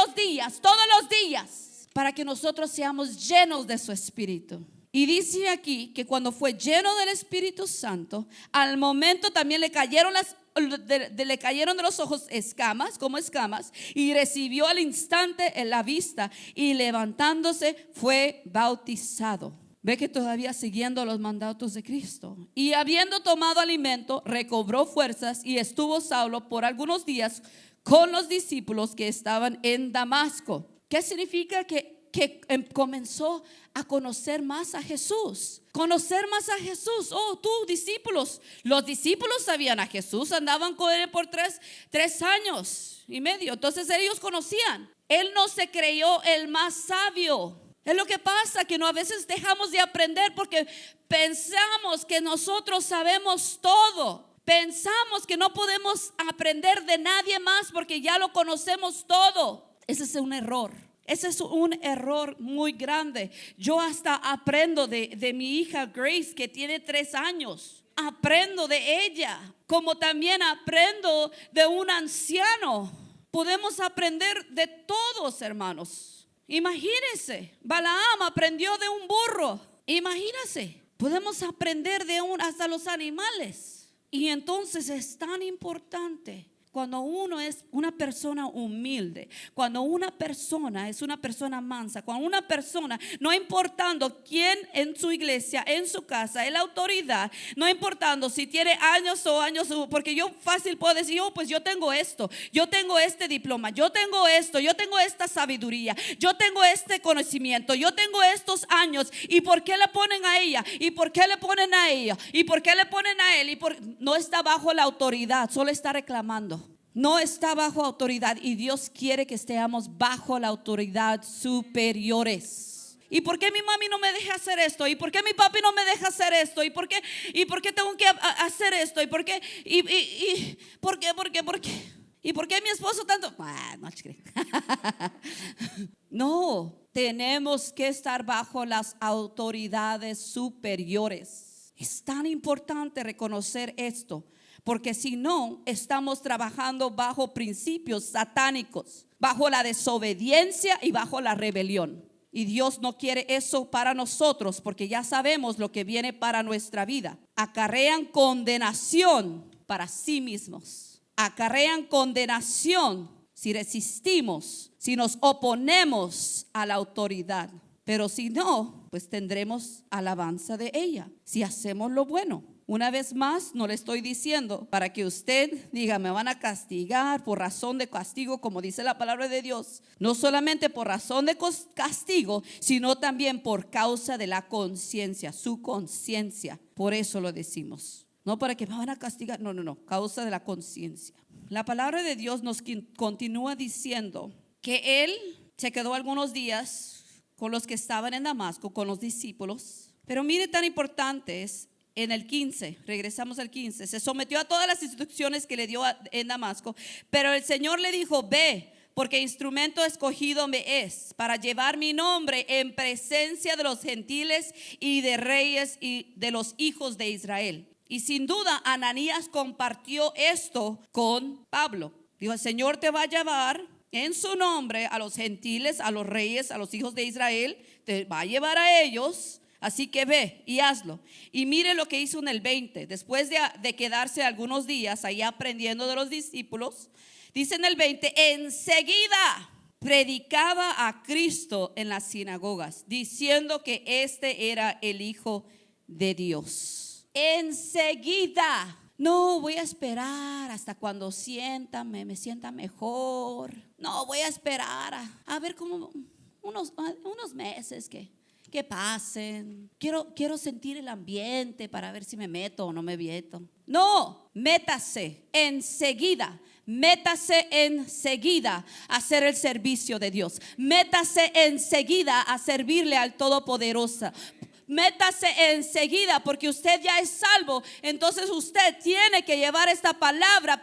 los días, para que nosotros seamos llenos de su Espíritu. Y dice aquí que cuando fue lleno del Espíritu Santo, al momento también le cayeron de los ojos escamas, como escamas, y recibió al instante en la vista, y levantándose fue bautizado. Ve que todavía siguiendo los mandatos de Cristo. Y habiendo tomado alimento, recobró fuerzas, y estuvo Saulo por algunos días con los discípulos que estaban en Damasco. ¿Qué significa? Que comenzó a conocer más a Jesús. Conocer más a Jesús. Oh, tú, discípulos. Los discípulos sabían a Jesús, andaban con él por tres años y medio. Entonces ellos conocían. Él no se creyó el más sabio. Es lo que pasa, que no, a veces dejamos de aprender porque pensamos que nosotros sabemos todo. Pensamos que no podemos aprender de nadie más porque ya lo conocemos todo. Ese es un error. Ese es un error muy grande. Yo hasta aprendo de mi hija Grace, que tiene 3 años. Aprendo de ella, como también aprendo de un anciano. Podemos aprender de todos, hermanos. Imagínense, Balaam aprendió de un burro. Imagínense, podemos aprender de hasta los animales. Y entonces es tan importante cuando uno es una persona humilde, cuando una persona es una persona mansa, cuando una persona, no importando quién en su iglesia, en su casa, en la autoridad, no importando si tiene años, porque yo fácil puedo decir: oh, pues yo tengo esto, yo tengo este diploma, yo tengo esto, yo tengo esta sabiduría, yo tengo este conocimiento, yo tengo estos años. ¿Y por qué le ponen a ella? ¿Y por qué le ponen a ella? ¿Y por qué le ponen a él? No está bajo la autoridad, solo está reclamando. No está bajo autoridad, y Dios quiere que estemos bajo la autoridad superiores. ¿Y por qué mi mami no me deja hacer esto? ¿Y por qué mi papi no me deja hacer esto? ¿Y por qué tengo que hacer esto? ¿Y por qué? ¿Por qué? ¿Y por qué mi esposo tanto? No, tenemos que estar bajo las autoridades superiores. Es tan importante reconocer esto, porque si no, estamos trabajando bajo principios satánicos, bajo la desobediencia y bajo la rebelión. Y Dios no quiere eso para nosotros, porque ya sabemos lo que viene para nuestra vida. Acarrean condenación para sí mismos. Acarrean condenación si resistimos, si nos oponemos a la autoridad. Pero si no, pues tendremos alabanza de ella, si hacemos lo bueno. Una vez más, no le estoy diciendo para que usted diga: me van a castigar por razón de castigo, como dice la palabra de Dios. No solamente por razón de castigo, sino también por causa de la conciencia, su conciencia. Por eso lo decimos. No para que me van a castigar, no, causa de la conciencia. La palabra de Dios nos continúa diciendo que Él se quedó algunos días con los que estaban en Damasco, con los discípulos. Pero mire, tan importante es, en el 15, regresamos al 15, se sometió a todas las instrucciones que le dio en Damasco, pero el Señor le dijo: ve, porque instrumento escogido me es para llevar mi nombre en presencia de los gentiles y de reyes y de los hijos de Israel. Y sin duda Ananías compartió esto con Pablo. Dijo: el Señor te va a llevar en su nombre a los gentiles, a los reyes, a los hijos de Israel, te va a llevar a ellos Así que ve y hazlo. Y mire lo que hizo en el 20. Después de quedarse algunos días ahí aprendiendo de los discípulos, dice en el 20, enseguida predicaba a Cristo en las sinagogas, diciendo que este era el Hijo de Dios. Enseguida. No voy a esperar hasta cuando me sienta mejor. No voy a esperar a ver cómo unos meses que pasen. Quiero sentir el ambiente para ver si me meto o no me meto. No, métase enseguida. Métase enseguida a hacer el servicio de Dios. Métase enseguida a servirle al Todopoderoso. Métase enseguida, porque usted ya es salvo. Entonces usted tiene que llevar esta palabra,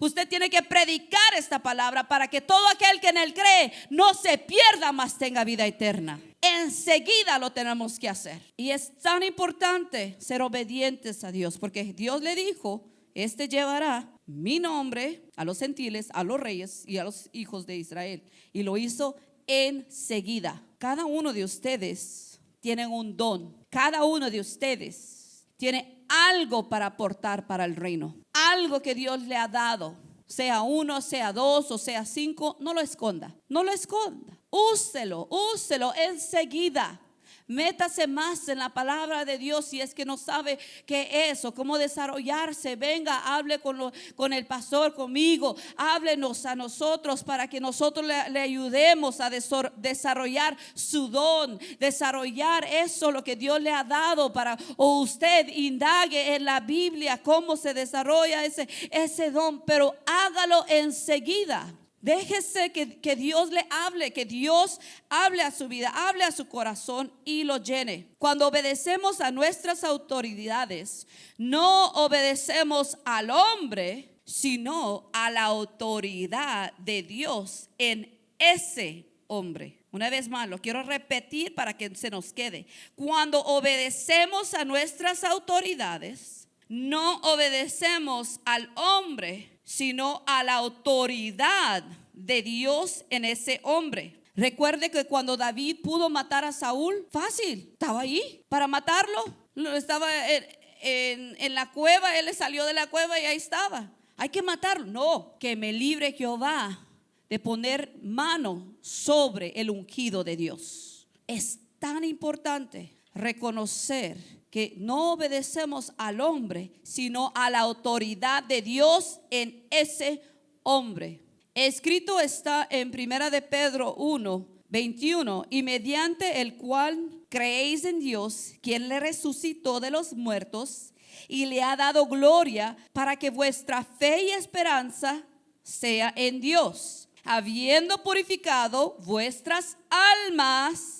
usted tiene que predicar esta palabra para que todo aquel que en él cree no se pierda, mas tenga vida eterna. Enseguida lo tenemos que hacer. Y es tan importante ser obedientes a Dios, porque Dios le dijo: este llevará mi nombre a los gentiles, a los reyes y a los hijos de Israel. Y lo hizo enseguida. Cada uno de ustedes tienen un don. Cada uno de ustedes tiene algo para aportar para el reino. Algo que Dios le ha dado. Sea 1, sea 2 o sea 5. No lo esconda. No lo esconda. Úselo enseguida. Métase más en la palabra de Dios. Si es que no sabe qué es o cómo desarrollarse, venga, hable con el pastor, conmigo. Háblenos a nosotros para que nosotros le ayudemos a desarrollar su don, desarrollar eso, lo que Dios le ha dado o usted indague en la Biblia cómo se desarrolla ese don, pero hágalo enseguida. Déjese que Dios le hable, que Dios hable a su vida, hable a su corazón y lo llene. Cuando obedecemos a nuestras autoridades, no obedecemos al hombre, sino a la autoridad de Dios en ese hombre. Una vez más, lo quiero repetir para que se nos quede. Cuando obedecemos a nuestras autoridades, no obedecemos al hombre, sino a la autoridad de Dios en ese hombre. Recuerde que cuando David pudo matar a Saúl, fácil, estaba ahí para matarlo. Estaba en la cueva, él salió de la cueva y ahí estaba. Hay que matarlo. No, que me libre Jehová de poner mano sobre el ungido de Dios. Es tan importante reconocer que no obedecemos al hombre, sino a la autoridad de Dios en ese hombre. Escrito está en 1 de Pedro 1:21, y mediante el cual creéis en Dios, quien le resucitó de los muertos y le ha dado gloria, para que vuestra fe y esperanza sea en Dios, habiendo purificado vuestras almas.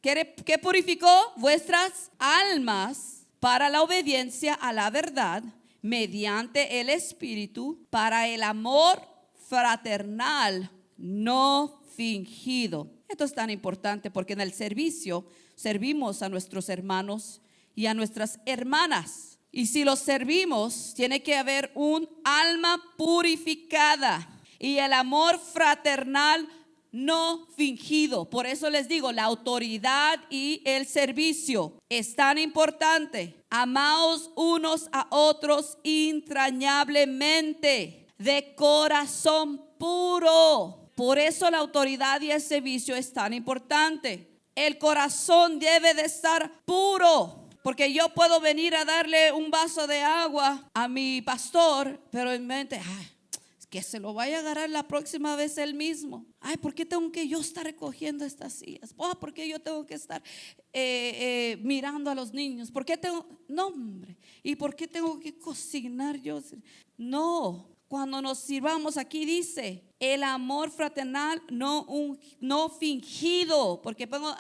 ¿Qué purificó? Vuestras almas para la obediencia a la verdad, mediante el Espíritu, para el amor fraternal no fingido. Esto es tan importante porque en el servicio servimos a nuestros hermanos y a nuestras hermanas. Y si los servimos, tiene que haber un alma purificada y el amor fraternal no fingido. Por eso les digo, la autoridad y el servicio es tan importante. Amaos unos a otros entrañablemente, de corazón puro. Por eso la autoridad y el servicio es tan importante. El corazón debe de estar puro. Porque yo puedo venir a darle un vaso de agua a mi pastor, pero en mente, que se lo vaya a agarrar la próxima vez él mismo. ¿Por qué tengo que yo estar recogiendo estas sillas? ¿Por qué yo tengo que estar mirando a los niños? ¿Por qué tengo? No, hombre. ¿Y por qué tengo que cocinar yo? No. Cuando nos sirvamos, aquí dice el amor fraternal no fingido. Porque pongo,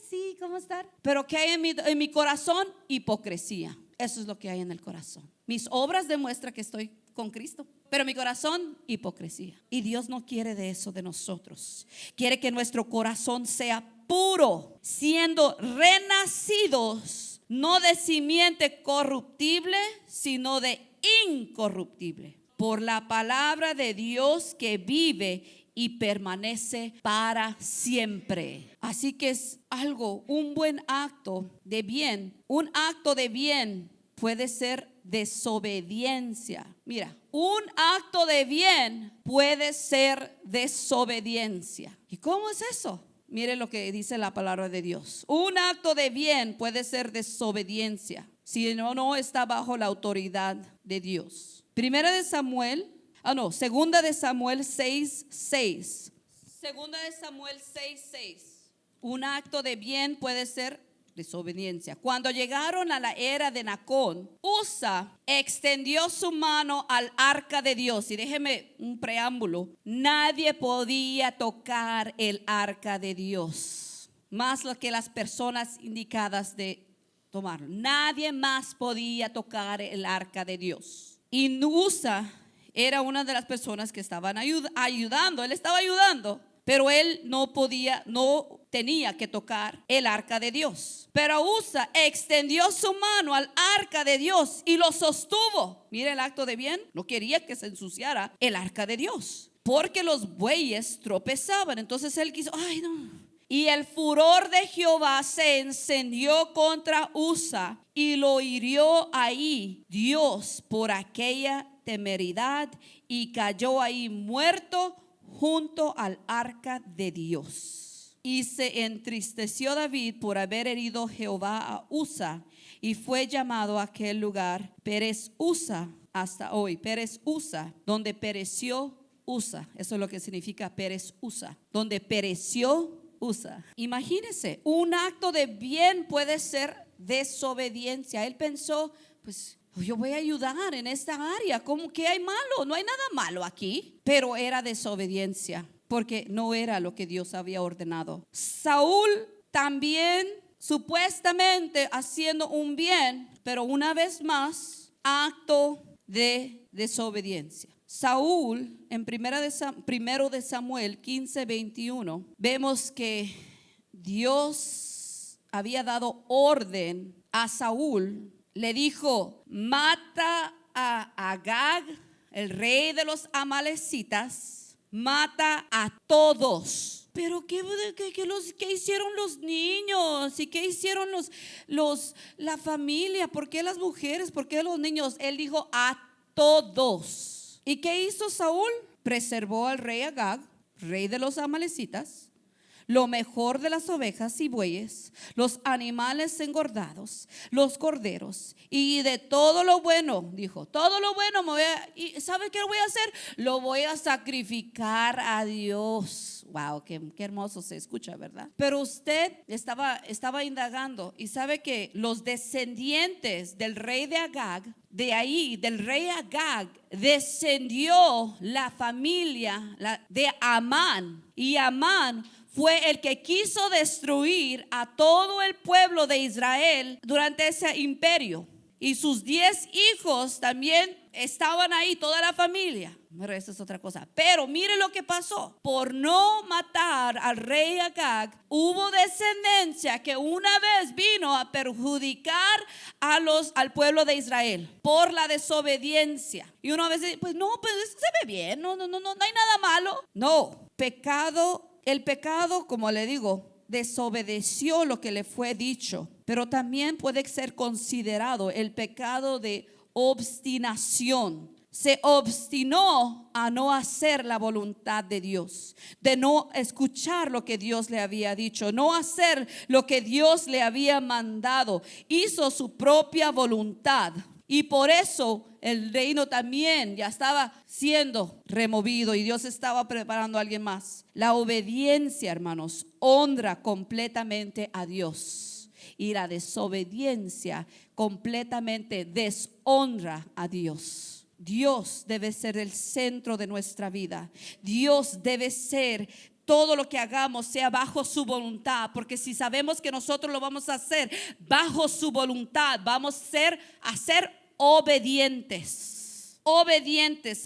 sí, ¿cómo estar? Pero ¿qué hay en mi corazón? Hipocresía. Eso es lo que hay en el corazón. Mis obras demuestran que estoy con Cristo, pero mi corazón, hipocresía. Y Dios no quiere de eso de nosotros. Quiere que nuestro corazón sea puro, siendo renacidos, no de simiente corruptible, sino de incorruptible, por la palabra de Dios que vive y permanece para siempre. Así que es algo, un buen acto de bien. Un acto de bien puede ser desobediencia. Mira, un acto de bien puede ser desobediencia. ¿Y cómo es eso? Mire lo que dice la palabra de Dios. Un acto de bien puede ser desobediencia si no está bajo la autoridad de Dios. Segunda de Samuel 6:6. Segunda de Samuel 6:6. Un acto de bien puede ser desobediencia. Cuando llegaron a la era de Nacón, Usa extendió su mano al arca de Dios. Y déjeme un preámbulo. Nadie podía tocar el arca de Dios, más lo que las personas indicadas de tomarlo. Nadie más podía tocar el arca de Dios. Y Usa era una de las personas que estaban ayudando. Él estaba ayudando, pero él no tenía que tocar el arca de Dios. Pero Usa extendió su mano al arca de Dios y lo sostuvo. Mira el acto de bien. No quería que se ensuciara el arca de Dios, porque los bueyes tropezaban. Entonces él quiso, y el furor de Jehová se encendió contra Usa y lo hirió ahí Dios por aquella temeridad, y cayó ahí muerto junto al arca de Dios. Y se entristeció David por haber herido Jehová a Usa, y fue llamado a aquel lugar Perez Usa hasta hoy. Perez Usa, donde pereció Usa. Eso es lo que significa Perez Usa, donde pereció Usa. Imagínese, un acto de bien puede ser desobediencia. Él pensó, pues yo voy a ayudar en esta área. ¿Cómo que hay malo? No hay nada malo aquí. Pero era desobediencia, porque no era lo que Dios había ordenado. Saúl también supuestamente haciendo un bien, pero una vez más, acto de desobediencia. Saúl, en primero de Samuel 15:21, vemos que Dios había dado orden a Saúl. Le dijo, mata a Agag, el rey de los amalecitas, mata a todos. Pero ¿qué hicieron los niños? ¿Y qué hicieron la familia? ¿Por qué las mujeres? ¿Por qué los niños? Él dijo a todos. ¿Y qué hizo Saúl? Preservó al rey Agag, rey de los amalecitas, lo mejor de las ovejas y bueyes, los animales engordados, los corderos, y de todo lo bueno, dijo, todo lo bueno ¿y sabe qué voy a hacer? Lo voy a sacrificar a Dios. Wow, qué hermoso se escucha, ¿verdad? Pero usted estaba indagando y sabe que los descendientes del rey de Agag, de ahí, del rey Agag, descendió la familia de Amán, y Amán fue el que quiso destruir a todo el pueblo de Israel durante ese imperio. Y sus 10 hijos también estaban ahí, toda la familia. Pero eso es otra cosa. Pero mire lo que pasó. Por no matar al rey Agag, hubo descendencia que una vez vino a perjudicar al pueblo de Israel por la desobediencia. Y uno a veces, pues eso se ve bien, no hay nada malo. No, el pecado, como le digo, desobedeció lo que le fue dicho, pero también puede ser considerado el pecado de obstinación. Se obstinó a no hacer la voluntad de Dios, de no escuchar lo que Dios le había dicho, no hacer lo que Dios le había mandado. Hizo su propia voluntad. Y por eso el reino también ya estaba siendo removido y Dios estaba preparando a alguien más. La obediencia, hermanos, honra completamente a Dios, y la desobediencia completamente deshonra a Dios. Dios debe ser el centro de nuestra vida. Dios debe ser todo lo que hagamos sea bajo su voluntad, porque si sabemos que nosotros lo vamos a hacer bajo su voluntad, vamos a ser obedientes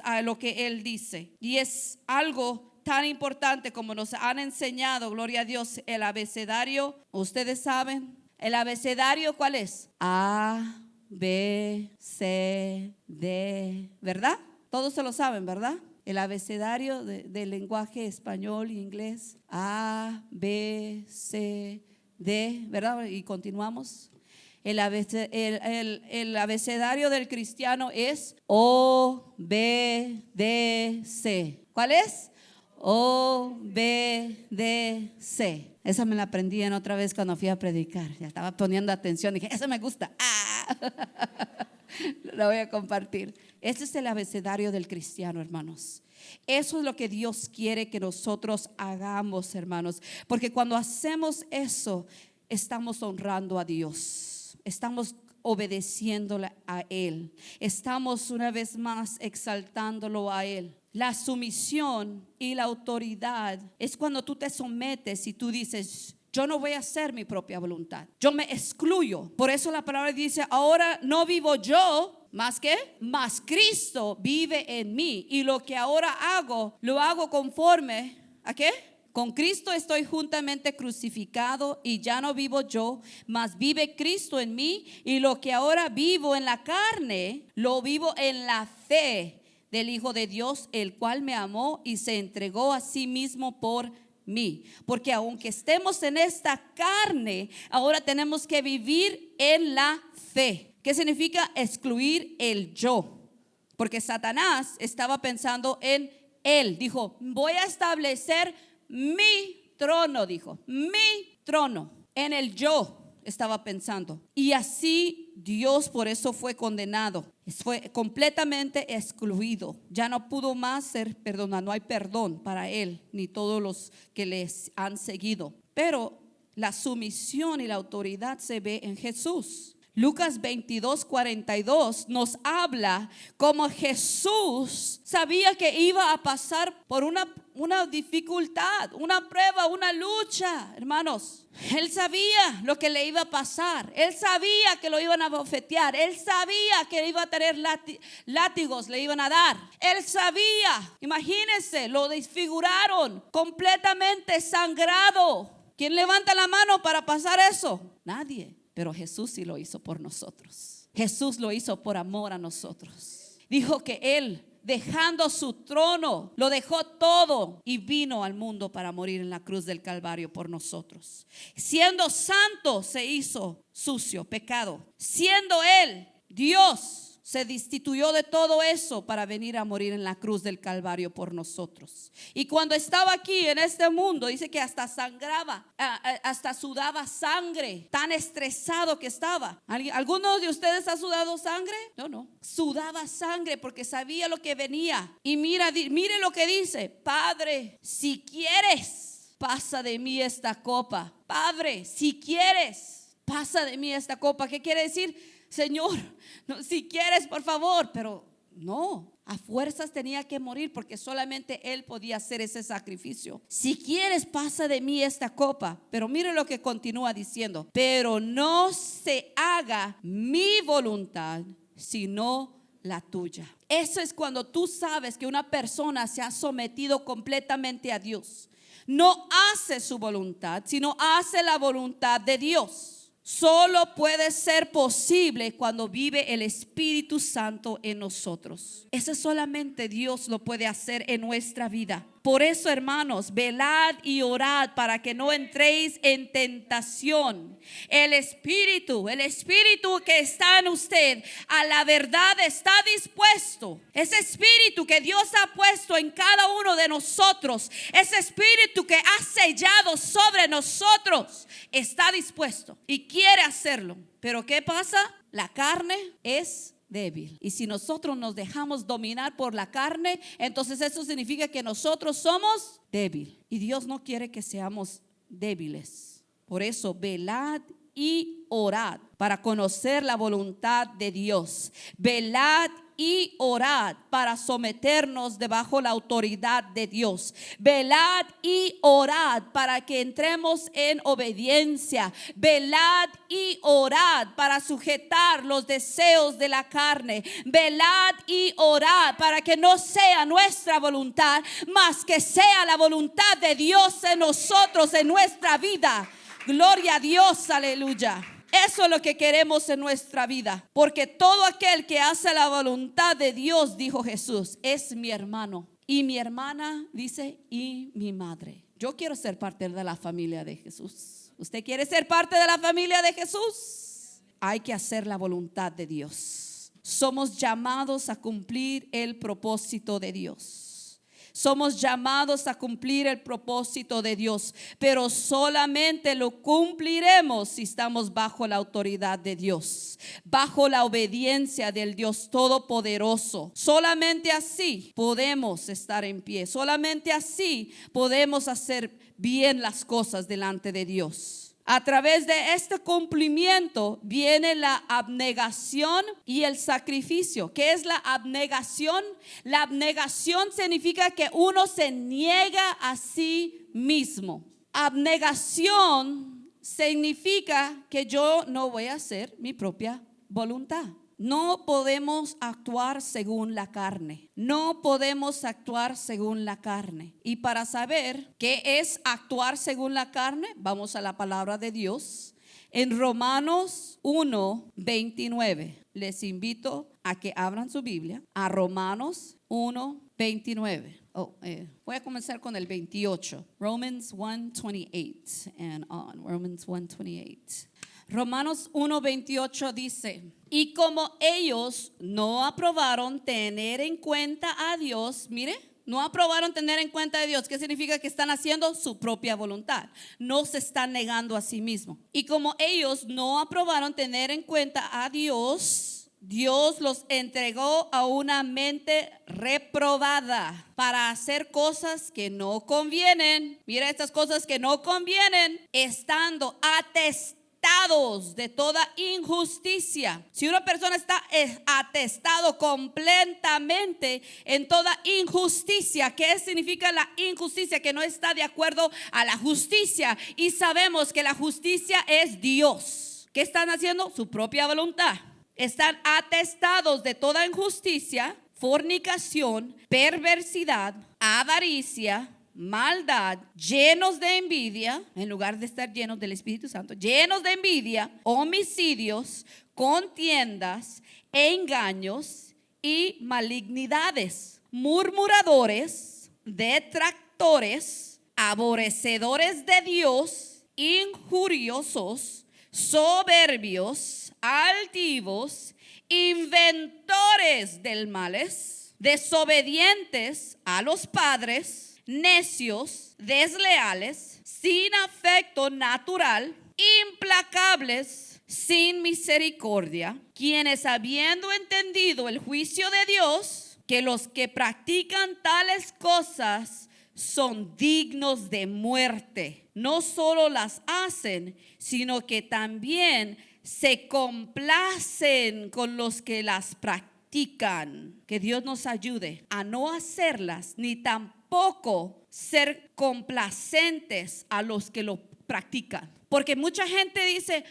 a lo que Él dice. Y es algo tan importante como nos han enseñado, gloria a Dios, el abecedario. Ustedes saben, el abecedario, ¿cuál es? A, B, C, D, ¿verdad? Todos se lo saben, ¿verdad? El abecedario del lenguaje español e inglés. A, B, C, D, ¿verdad? Y continuamos. El abecedario del cristiano es O, B, D, C. ¿Cuál es? O, B, D, C. Esa me la aprendí en otra vez cuando fui a predicar. Ya estaba poniendo atención. Dije, esa me gusta. La voy a compartir. Este es el abecedario del cristiano, hermanos. Eso es lo que Dios quiere que nosotros hagamos, hermanos. Porque cuando hacemos eso, estamos honrando a Dios. Estamos obedeciéndole a Él. Estamos una vez más exaltándolo a Él. La sumisión y la autoridad es cuando tú te sometes y tú dices, yo no voy a hacer mi propia voluntad. Yo me excluyo. Por eso la palabra dice, ahora no vivo yo, ¿más qué? Más Cristo vive en mí. Y lo que ahora hago, lo hago conforme ¿a qué? Con Cristo estoy juntamente crucificado y ya no vivo yo, mas vive Cristo en mí. Y lo que ahora vivo en la carne, lo vivo en la fe del Hijo de Dios, el cual me amó y se entregó a sí mismo por mí. Porque aunque estemos en esta carne, ahora tenemos que vivir en la fe. ¿Qué significa excluir el yo? Porque Satanás estaba pensando en él. Dijo, voy a establecer mi trono, dijo, mi trono. En el yo estaba pensando. Y así Dios por eso fue condenado. Fue completamente excluido. Ya no pudo más ser perdonado. No hay perdón para él ni todos los que les han seguido. Pero la sumisión y la autoridad se ve en Jesús. Lucas 22:42 nos habla como Jesús sabía que iba a pasar por una dificultad, una prueba, una lucha, hermanos. Él sabía lo que le iba a pasar. Él sabía que lo iban a bofetear. Él sabía que iba a tener látigos, le iban a dar. Él sabía, imagínense, lo desfiguraron, completamente sangrado. ¿Quién levanta la mano para pasar eso? Nadie. Pero Jesús sí lo hizo por nosotros. Jesús lo hizo por amor a nosotros. Dijo que Él, dejando su trono, lo dejó todo y vino al mundo para morir en la cruz del Calvario por nosotros. Siendo santo, se hizo sucio, pecado. Siendo Él Dios, se destituyó de todo eso para venir a morir en la cruz del Calvario por nosotros. Y cuando estaba aquí en este mundo, dice que hasta sangraba, hasta sudaba sangre, tan estresado que estaba. ¿Alguno de ustedes ha sudado sangre? No. Sudaba sangre porque sabía lo que venía. Y mire lo que dice: Padre, si quieres, pasa de mí esta copa. Padre, si quieres, pasa de mí esta copa. ¿Qué quiere decir? Señor, no, si quieres, por favor. Pero no, a fuerzas tenía que morir porque solamente Él podía hacer ese sacrificio. Si quieres, pasa de mí esta copa. Pero mire lo que continúa diciendo: pero no se haga mi voluntad, sino la tuya. Eso es cuando tú sabes que una persona se ha sometido completamente a Dios. No hace su voluntad, sino hace la voluntad de Dios. Solo puede ser posible cuando vive el Espíritu Santo en nosotros. Eso solamente Dios lo puede hacer en nuestra vida. Por eso, hermanos, velad y orad para que no entréis en tentación. El Espíritu que está en usted, a la verdad está dispuesto. Ese Espíritu que Dios ha puesto en cada uno de nosotros, ese Espíritu que ha sellado sobre nosotros, está dispuesto y quiere hacerlo. Pero ¿qué pasa? La carne es débil. Y si nosotros nos dejamos dominar por la carne, entonces eso significa que nosotros somos débiles. Y Dios no quiere que seamos débiles. Por eso, velad y orad para conocer la voluntad de Dios. Velad y orad para someternos debajo la autoridad de Dios. Velad y orad para que entremos en obediencia. Velad y orad para sujetar los deseos de la carne. Velad y orad para que no sea nuestra voluntad, mas que sea la voluntad de Dios en nosotros, en nuestra vida. Gloria a Dios, aleluya. Eso es lo que queremos en nuestra vida. Porque todo aquel que hace la voluntad de Dios, dijo Jesús, es mi hermano. Y mi hermana dice, y mi madre. Yo quiero ser parte de la familia de Jesús. ¿Usted quiere ser parte de la familia de Jesús? Hay que hacer la voluntad de Dios. Somos llamados a cumplir el propósito de Dios. Somos llamados a cumplir el propósito de Dios, pero solamente lo cumpliremos si estamos bajo la autoridad de Dios, bajo la obediencia del Dios Todopoderoso. Solamente así podemos estar en pie, solamente así podemos hacer bien las cosas delante de Dios. A través de este cumplimiento viene la abnegación y el sacrificio. ¿Qué es la abnegación? La abnegación significa que uno se niega a sí mismo. Abnegación significa que yo no voy a hacer mi propia voluntad. No podemos actuar según la carne. No podemos actuar según la carne. Y para saber qué es actuar según la carne, vamos a la palabra de Dios. En Romanos 1:29. Les invito a que abran su Biblia a Romanos 1:29. Voy a comenzar con el 28. Romans 1:28 and on. Romans 1:28. Romanos 1:28 dice, y como ellos no aprobaron tener en cuenta a Dios, mire, no aprobaron tener en cuenta a Dios, ¿qué significa? Que están haciendo su propia voluntad, no se están negando a sí mismos. Y como ellos no aprobaron tener en cuenta a Dios, Dios los entregó a una mente reprobada para hacer cosas que no convienen. Mira, estas cosas que no convienen, estando atestados de toda injusticia. Si una persona está atestado completamente en toda injusticia, ¿qué significa la injusticia? Que no está de acuerdo a la justicia. Y sabemos que la justicia es Dios. ¿Qué están haciendo? Su propia voluntad. Están atestados de toda injusticia, fornicación, perversidad, avaricia, maldad, llenos de envidia, en lugar de estar llenos del Espíritu Santo, llenos de envidia, homicidios, contiendas, engaños y malignidades, murmuradores, detractores, aborrecedores de Dios, injuriosos, soberbios, altivos, inventores del males, desobedientes a los padres, necios, desleales, sin afecto natural, implacables, sin misericordia, quienes habiendo entendido el juicio de Dios, que los que practican tales cosas son dignos de muerte, no solo las hacen, sino que también se complacen con los que las practican. Que Dios nos ayude a no hacerlas, ni tampoco ser complacentes a los que lo practican. Porque mucha gente dice,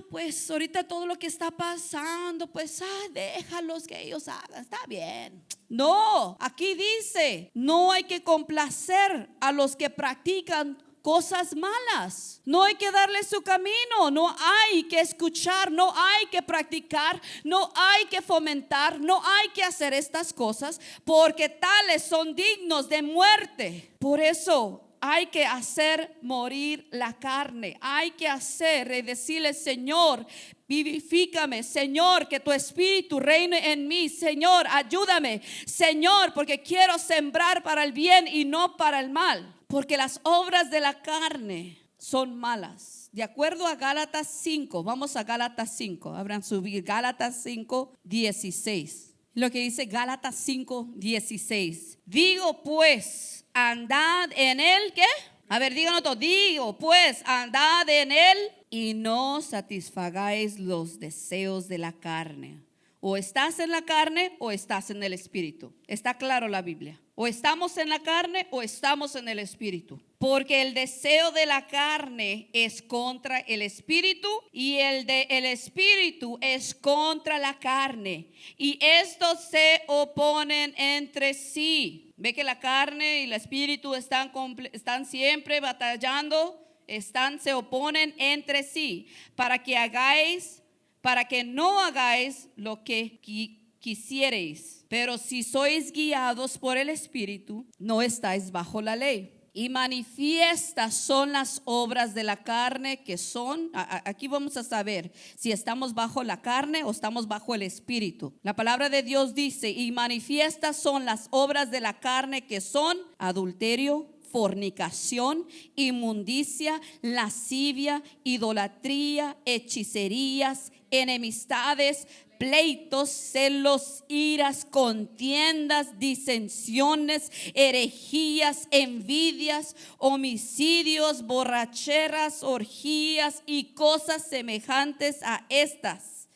pues ahorita todo lo que está pasando, pues déjalos que ellos hagan, está bien. No, aquí dice, no hay que complacer a los que practican cosas malas. No hay que darle su camino, no hay que escuchar, no hay que practicar, no hay que fomentar, no hay que hacer estas cosas, porque tales son dignos de muerte. Por eso hay que hacer morir la carne. Hay que hacer y decirle, Señor, vivifícame, Señor, que tu espíritu reine en mí, Señor, ayúdame, Señor, porque quiero sembrar para el bien y no para el mal. Porque las obras de la carne son malas. De acuerdo a Gálatas 5, vamos a Gálatas 5, abran su Biblia, Gálatas 5:16. Lo que dice Gálatas 5:16. Digo pues, andad en él, ¿qué? A ver, díganlo todo. Digo pues, andad en él y no satisfagáis los deseos de la carne. O estás en la carne o estás en el espíritu. Está claro la Biblia. O estamos en la carne o estamos en el espíritu. Porque el deseo de la carne es contra el espíritu y el del espíritu es contra la carne. Y estos se oponen entre sí. Ve que la carne y el espíritu están siempre batallando se oponen entre sí, para que no hagáis lo que quisiereis. Pero si sois guiados por el Espíritu, no estáis bajo la ley. Y manifiestas son las obras de la carne, que son, aquí vamos a saber si estamos bajo la carne o estamos bajo el Espíritu. La palabra de Dios dice, y manifiestas son las obras de la carne, que son adulterio, fornicación, inmundicia, lascivia, idolatría, hechicerías, enemistades, pleitos, celos, iras, contiendas, disensiones, herejías, envidias, homicidios, borracheras, orgías y cosas semejantes a estas,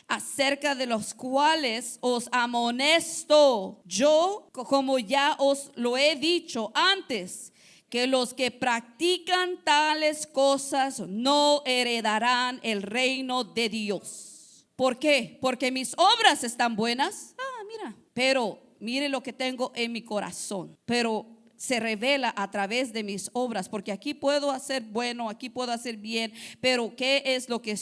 acerca de los cuales os amonesto yo, como ya os lo he dicho antes, que los que practican tales cosas no heredarán el reino de Dios. ¿Por qué? Porque mis obras están buenas. Mira, pero mire lo que tengo en mi corazón. Pero se revela a través de mis obras, porque aquí puedo hacer bueno, aquí puedo hacer bien, pero ¿qué es lo que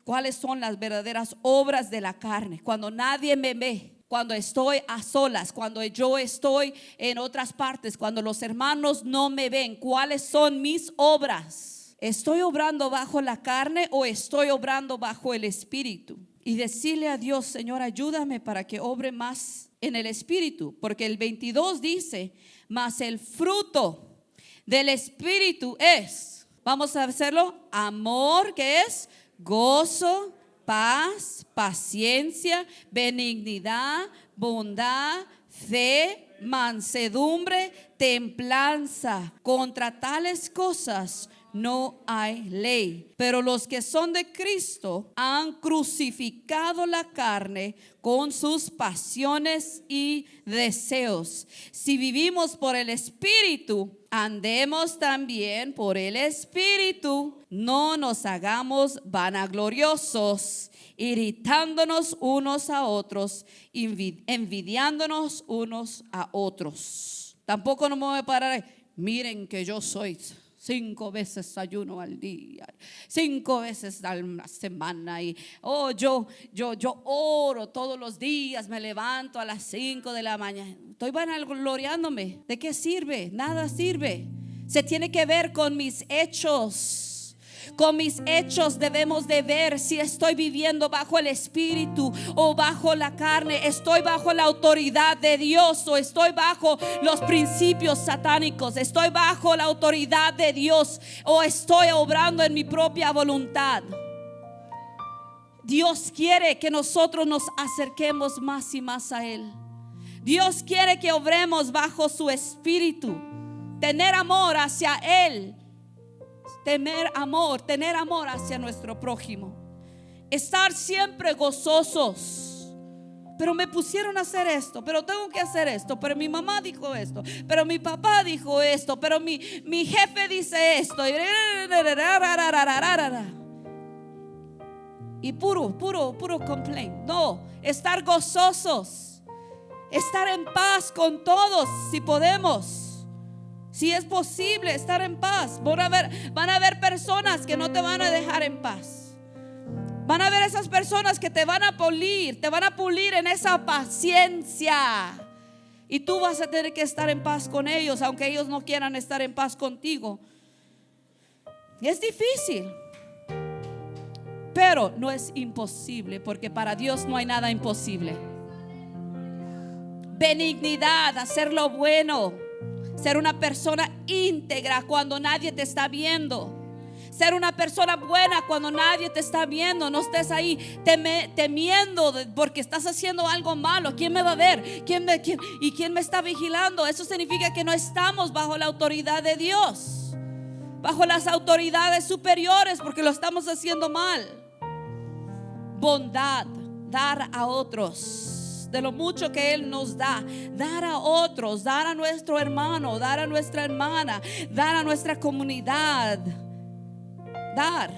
cuáles son las verdaderas obras de la carne? Cuando nadie me ve, cuando estoy a solas, cuando yo estoy en otras partes, cuando los hermanos no me ven, ¿cuáles son mis obras? ¿Estoy obrando bajo la carne o estoy obrando bajo el Espíritu? Y decirle a Dios, Señor, ayúdame para que obre más en el Espíritu, porque el 22 dice, mas el fruto del Espíritu es, vamos a hacerlo, amor, que es gozo, paz, paciencia, benignidad, bondad, fe, mansedumbre, templanza. Contra tales cosas no hay ley. Pero los que son de Cristo han crucificado la carne con sus pasiones y deseos. Si vivimos por el Espíritu, andemos también por el Espíritu. No nos hagamos vanagloriosos, irritándonos unos a otros, envidiándonos unos a otros. Tampoco no me voy a parar. Miren que yo soy 5 veces ayuno al día, 5 veces a la semana, y yo oro todos los días, me levanto a las 5 de la mañana. Estoy vanagloriándome. ¿De qué sirve? Nada sirve. Se tiene que ver con mis hechos. Con mis hechos debemos de ver si estoy viviendo bajo el Espíritu o bajo la carne. Estoy bajo la autoridad de Dios o estoy bajo los principios satánicos. Estoy bajo la autoridad de Dios o estoy obrando en mi propia voluntad. Dios quiere que nosotros nos acerquemos más y más a Él. Dios quiere que obremos bajo su Espíritu. Tener amor hacia Él. Tener amor hacia nuestro prójimo. Estar siempre gozosos. Pero me pusieron a hacer esto, pero tengo que hacer esto, pero mi mamá dijo esto, pero mi papá dijo esto, pero mi jefe dice esto. Y puro complaint. No, estar gozosos. Estar en paz con todos si podemos. Si es posible estar en paz. Van a haber personas que no te van a dejar en paz. Van a haber esas personas que te van a pulir en esa paciencia. Y tú vas a tener que estar en paz con ellos, aunque ellos no quieran estar en paz contigo. Es difícil, pero no es imposible, porque para Dios no hay nada imposible. Benignidad, hacer lo bueno. Ser una persona íntegra cuando nadie te está viendo. Ser una persona buena cuando nadie te está viendo. No estés ahí temiendo porque estás haciendo algo malo. ¿Quién me va a ver? ¿Quién me está vigilando? Eso significa que no estamos bajo la autoridad de Dios, bajo las autoridades superiores, porque lo estamos haciendo mal. Bondad, dar a otros. De lo mucho que Él nos da, dar a otros, dar a nuestro hermano, dar a nuestra hermana, dar a nuestra comunidad. Dar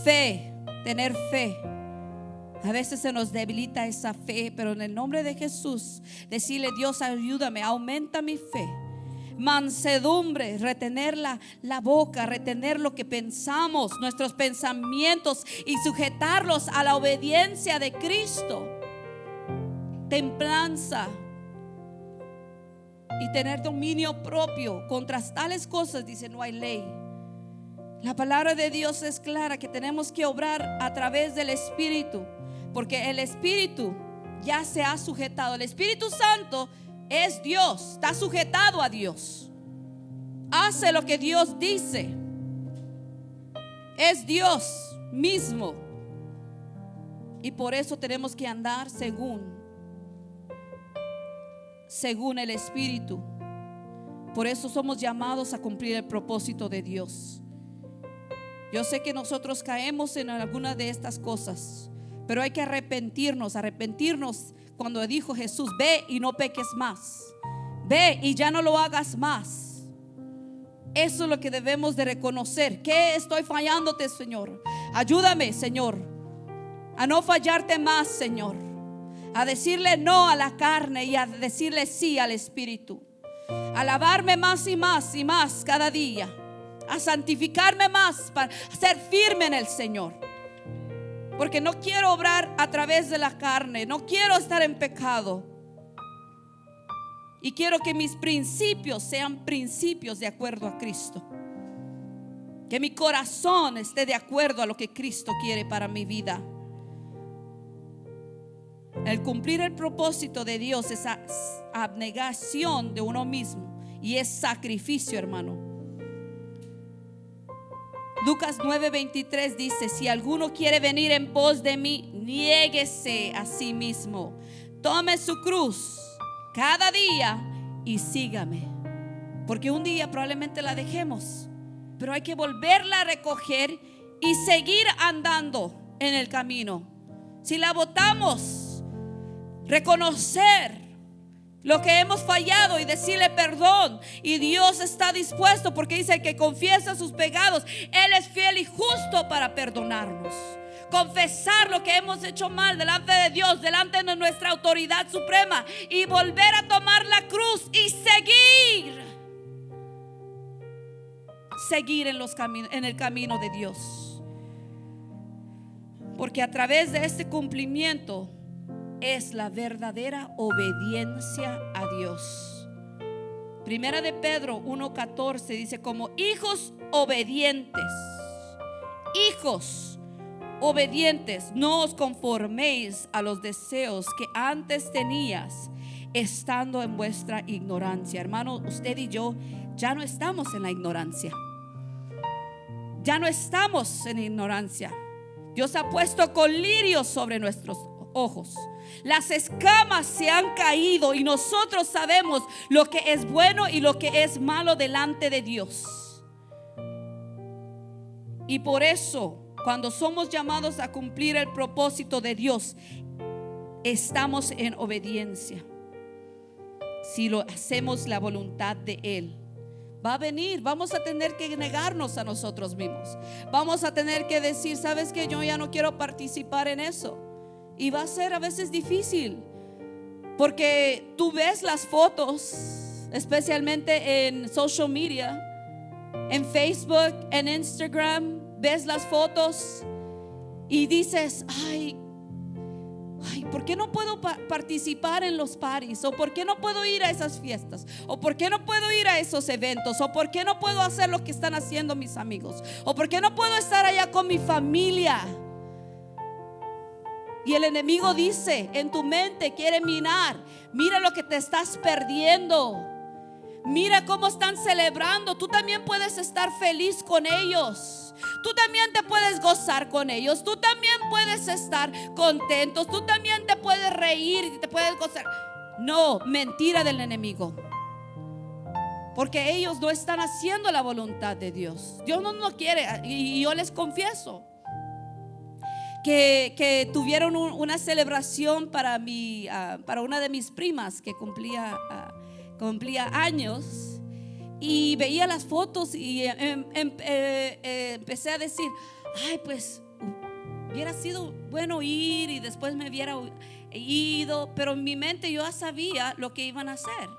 fe, tener fe. A veces se nos debilita esa fe, pero en el nombre de Jesús, decirle: Dios, ayúdame, aumenta mi fe. mansedumbre, retener la boca, retener lo que pensamos, nuestros pensamientos, y sujetarlos a la obediencia de Cristo. Templanza y tener dominio propio. Contra tales cosas, dice, no hay ley. La palabra de Dios es clara que tenemos que obrar a través del Espíritu, porque el Espíritu ya se ha sujetado. El Espíritu Santo es Dios, está sujetado a Dios, hace lo que Dios dice, es Dios mismo, y por eso tenemos que andar según el Espíritu. Por eso somos llamados a cumplir el propósito de Dios. Yo sé que nosotros caemos en alguna de estas cosas, pero hay que arrepentirnos cuando dijo Jesús: ve y no peques más, ve y ya no lo hagas más. Eso es lo que debemos de reconocer. ¿Qué estoy fallándote, Señor? Ayúdame, Señor, a no fallarte más, Señor, a decirle no a la carne y a decirle sí al Espíritu, a alabarme más y más y más cada día, a santificarme más para ser firme en el Señor, porque no quiero obrar a través de la carne, no quiero estar en pecado, y quiero que mis principios sean principios de acuerdo a Cristo, que mi corazón esté de acuerdo a lo que Cristo quiere para mi vida. El cumplir el propósito de Dios es abnegación de uno mismo y es sacrificio, hermano. Lucas 9:23 dice: si alguno quiere venir en pos de mí, niéguese a sí mismo, tome su cruz cada día y sígame. Porque un día probablemente la dejemos, pero hay que volverla a recoger y seguir andando en el camino. Si la botamos, reconocer lo que hemos fallado y decirle perdón, y Dios está dispuesto, porque dice: el que confiesa sus pecados, Él es fiel y justo para perdonarnos. Confesar lo que hemos hecho mal delante de Dios, delante de nuestra autoridad suprema, y volver a tomar la cruz y seguir en el camino de Dios, porque a través de este cumplimiento es la verdadera obediencia a Dios. Primera de Pedro 1:14 dice: como hijos obedientes, no os conforméis a los deseos que antes tenías, estando en vuestra ignorancia. Hermano, usted y yo ya no estamos en la ignorancia. Ya no estamos en ignorancia. Dios ha puesto colirios sobre nuestros ojos. Las escamas se han caído y nosotros sabemos lo que es bueno y lo que es malo delante de Dios. Y por eso, cuando somos llamados a cumplir el propósito de Dios, estamos en obediencia. Si lo hacemos la voluntad de Él, va a venir, vamos a tener que negarnos a nosotros mismos. Vamos a tener que decir: ¿sabes qué? Yo ya no quiero participar en eso. Y va a ser a veces difícil, porque tú ves las fotos, especialmente en social media, en Facebook, en Instagram, ves las fotos y dices: ay, ¿por qué no puedo participar en los parties? ¿O por qué no puedo ir a esas fiestas? ¿O por qué no puedo ir a esos eventos? ¿O por qué no puedo hacer lo que están haciendo mis amigos? ¿O por qué no puedo estar allá con mi familia? Y el enemigo dice en tu mente, quiere minar: mira lo que te estás perdiendo, mira cómo están celebrando, tú también puedes estar feliz con ellos, tú también te puedes gozar con ellos, tú también puedes estar contentos, tú también te puedes reír y te puedes gozar. No, mentira del enemigo, porque ellos no están haciendo la voluntad de Dios. Dios no quiere. Y yo les confieso que tuvieron una celebración para una de mis primas que cumplía años, y veía las fotos y empecé a decir: ay, pues hubiera sido bueno ir, y después me hubiera ido, pero en mi mente yo ya sabía lo que iban a hacer.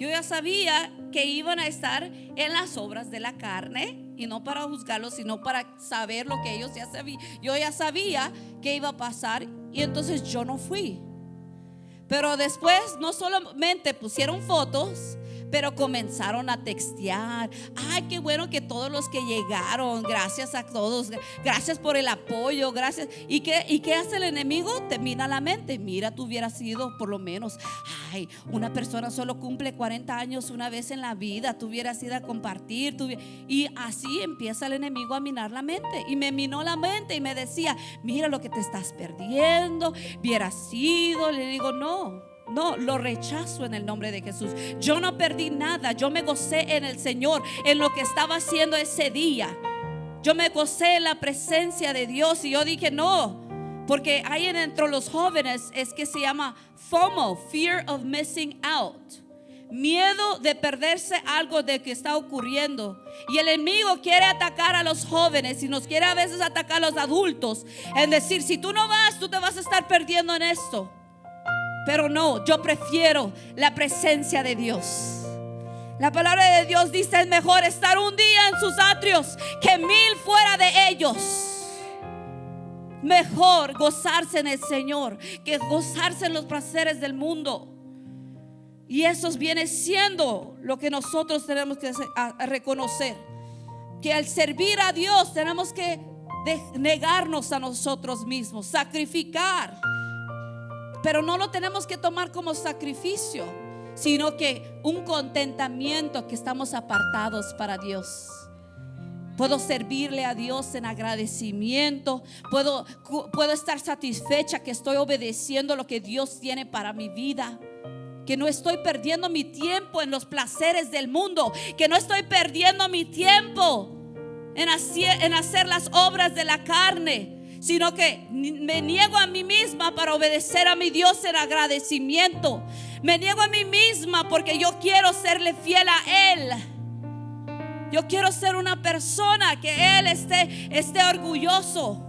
Yo ya sabía que iban a estar en las obras de la carne, y no para juzgarlos, sino para saber lo que ellos ya sabían. Yo ya sabía que iba a pasar, y entonces yo no fui. Pero después no solamente pusieron fotos, pero comenzaron a textear. Ay, qué bueno que todos los que llegaron, gracias a todos, gracias por el apoyo, gracias. ¿Y qué hace el enemigo? Te mina la mente. Mira, tú hubieras sido por lo menos, ay, una persona solo cumple 40 años una vez en la vida, tú hubieras ido a compartir, y así empieza el enemigo a minar la mente. Y me minó la mente y me decía, mira lo que te estás perdiendo, hubieras sido. Le digo, no, lo rechazo en el nombre de Jesús. Yo no perdí nada. Yo me gocé en el Señor, en lo que estaba haciendo ese día. Yo me gocé en la presencia de Dios. Y yo dije no, porque hay entre los jóvenes es que se llama FOMO, Fear of Missing Out, miedo de perderse algo de que está ocurriendo. Y el enemigo quiere atacar a los jóvenes y nos quiere a veces atacar a los adultos, en decir, si tú no vas, tú te vas a estar perdiendo en esto. Pero no, yo prefiero la presencia de Dios. La palabra de Dios dice, es mejor estar un día en sus atrios que 1000 fuera de ellos. Mejor gozarse en el Señor que gozarse en los placeres del mundo. Y eso viene siendo lo que nosotros tenemos que reconocer, que al servir a Dios tenemos que negarnos a nosotros mismos, sacrificar. Pero no lo tenemos que tomar como sacrificio, sino que un contentamiento, que estamos apartados para Dios. Puedo servirle a Dios en agradecimiento. Puedo estar satisfecha que estoy obedeciendo lo que Dios tiene para mi vida, que no estoy perdiendo mi tiempo en los placeres del mundo, que no estoy perdiendo mi tiempo en hacer las obras de la carne, sino que me niego a mí misma para obedecer a mi Dios en agradecimiento. Me niego a mí misma porque yo quiero serle fiel a Él. Yo quiero ser una persona que Él esté orgulloso.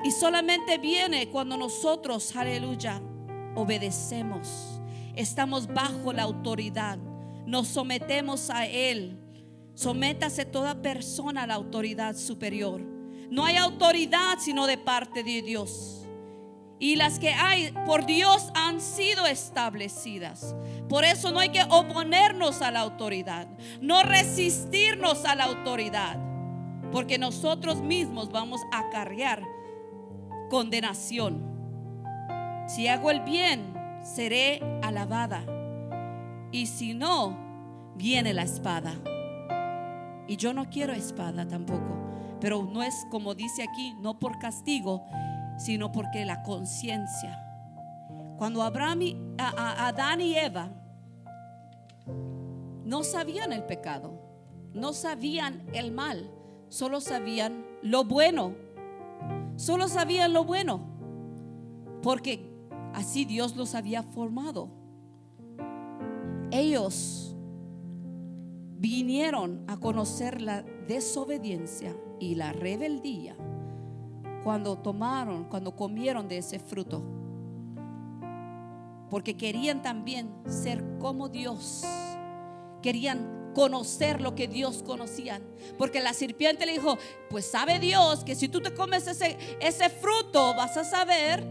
Y solamente viene cuando nosotros, aleluya, obedecemos. Estamos bajo la autoridad, nos sometemos a Él. Sométase toda persona a la autoridad superior. No hay autoridad sino de parte de Dios, y las que hay por Dios han sido establecidas. Por eso no hay que oponernos a la autoridad, no resistirnos a la autoridad, porque nosotros mismos vamos a acarrear condenación. Si hago el bien, seré alabada, y si no, viene la espada. Y yo no quiero espada tampoco. Pero no es como dice aquí, no por castigo, sino porque la conciencia. Cuando Adán y Eva no sabían el pecado, no sabían el mal, solo sabían lo bueno. Solo sabían lo bueno, porque así Dios los había formado. Ellos vinieron a conocer la desobediencia y la rebeldía cuando comieron de ese fruto, porque querían también ser como Dios, querían conocer lo que Dios conocía, porque la serpiente le dijo, pues sabe Dios que si tú te comes ese fruto vas a saber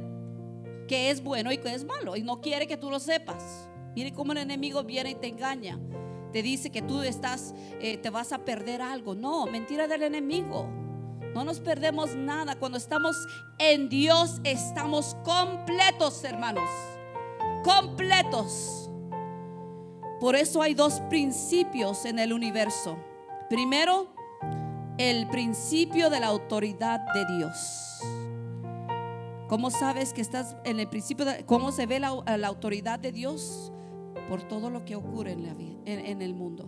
que es bueno y que es malo, y no quiere que tú lo sepas. Mire cómo el enemigo viene y te engaña. Te dice que tú te vas a perder algo. No, mentira del enemigo. No nos perdemos nada. Cuando estamos en Dios, estamos completos, hermanos. Completos. Por eso hay dos principios en el universo. Primero, el principio de la autoridad de Dios. ¿Cómo sabes que estás en el principio? ¿Cómo se ve la autoridad de Dios? Por todo lo que ocurre en la vida, en el mundo.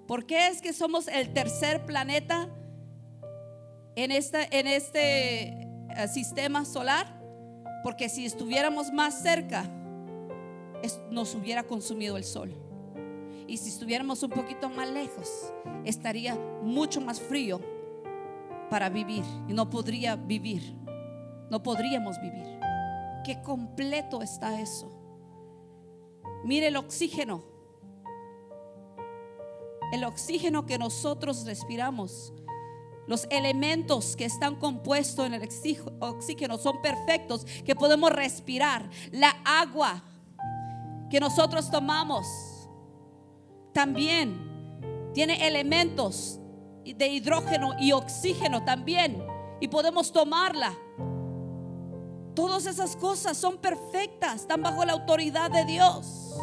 ¿Por qué es que somos el tercer planeta en este sistema solar? Porque si estuviéramos más cerca, nos hubiera consumido el sol. Y si estuviéramos un poquito más lejos, estaría mucho más frío para vivir, y no podríamos vivir. Qué completo está eso. Mire el oxígeno. El oxígeno que nosotros respiramos, los elementos que están compuestos en el oxígeno son perfectos, que podemos respirar. La agua que nosotros tomamos también tiene elementos de hidrógeno y oxígeno también, y podemos tomarla. Todas esas cosas son perfectas, están bajo la autoridad de Dios.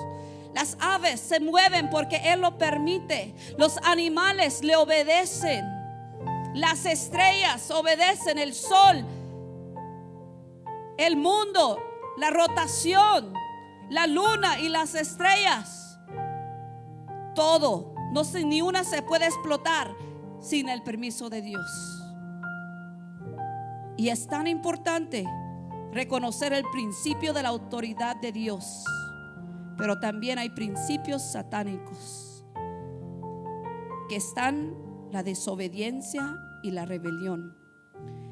Las aves se mueven porque Él lo permite. Los animales le obedecen. Las estrellas obedecen, el sol, el mundo, la rotación, la luna y las estrellas. Todo, no sé, ni una se puede explotar sin el permiso de Dios. Y es tan importante reconocer el principio de la autoridad de Dios. Pero también hay principios satánicos que están la desobediencia y la rebelión.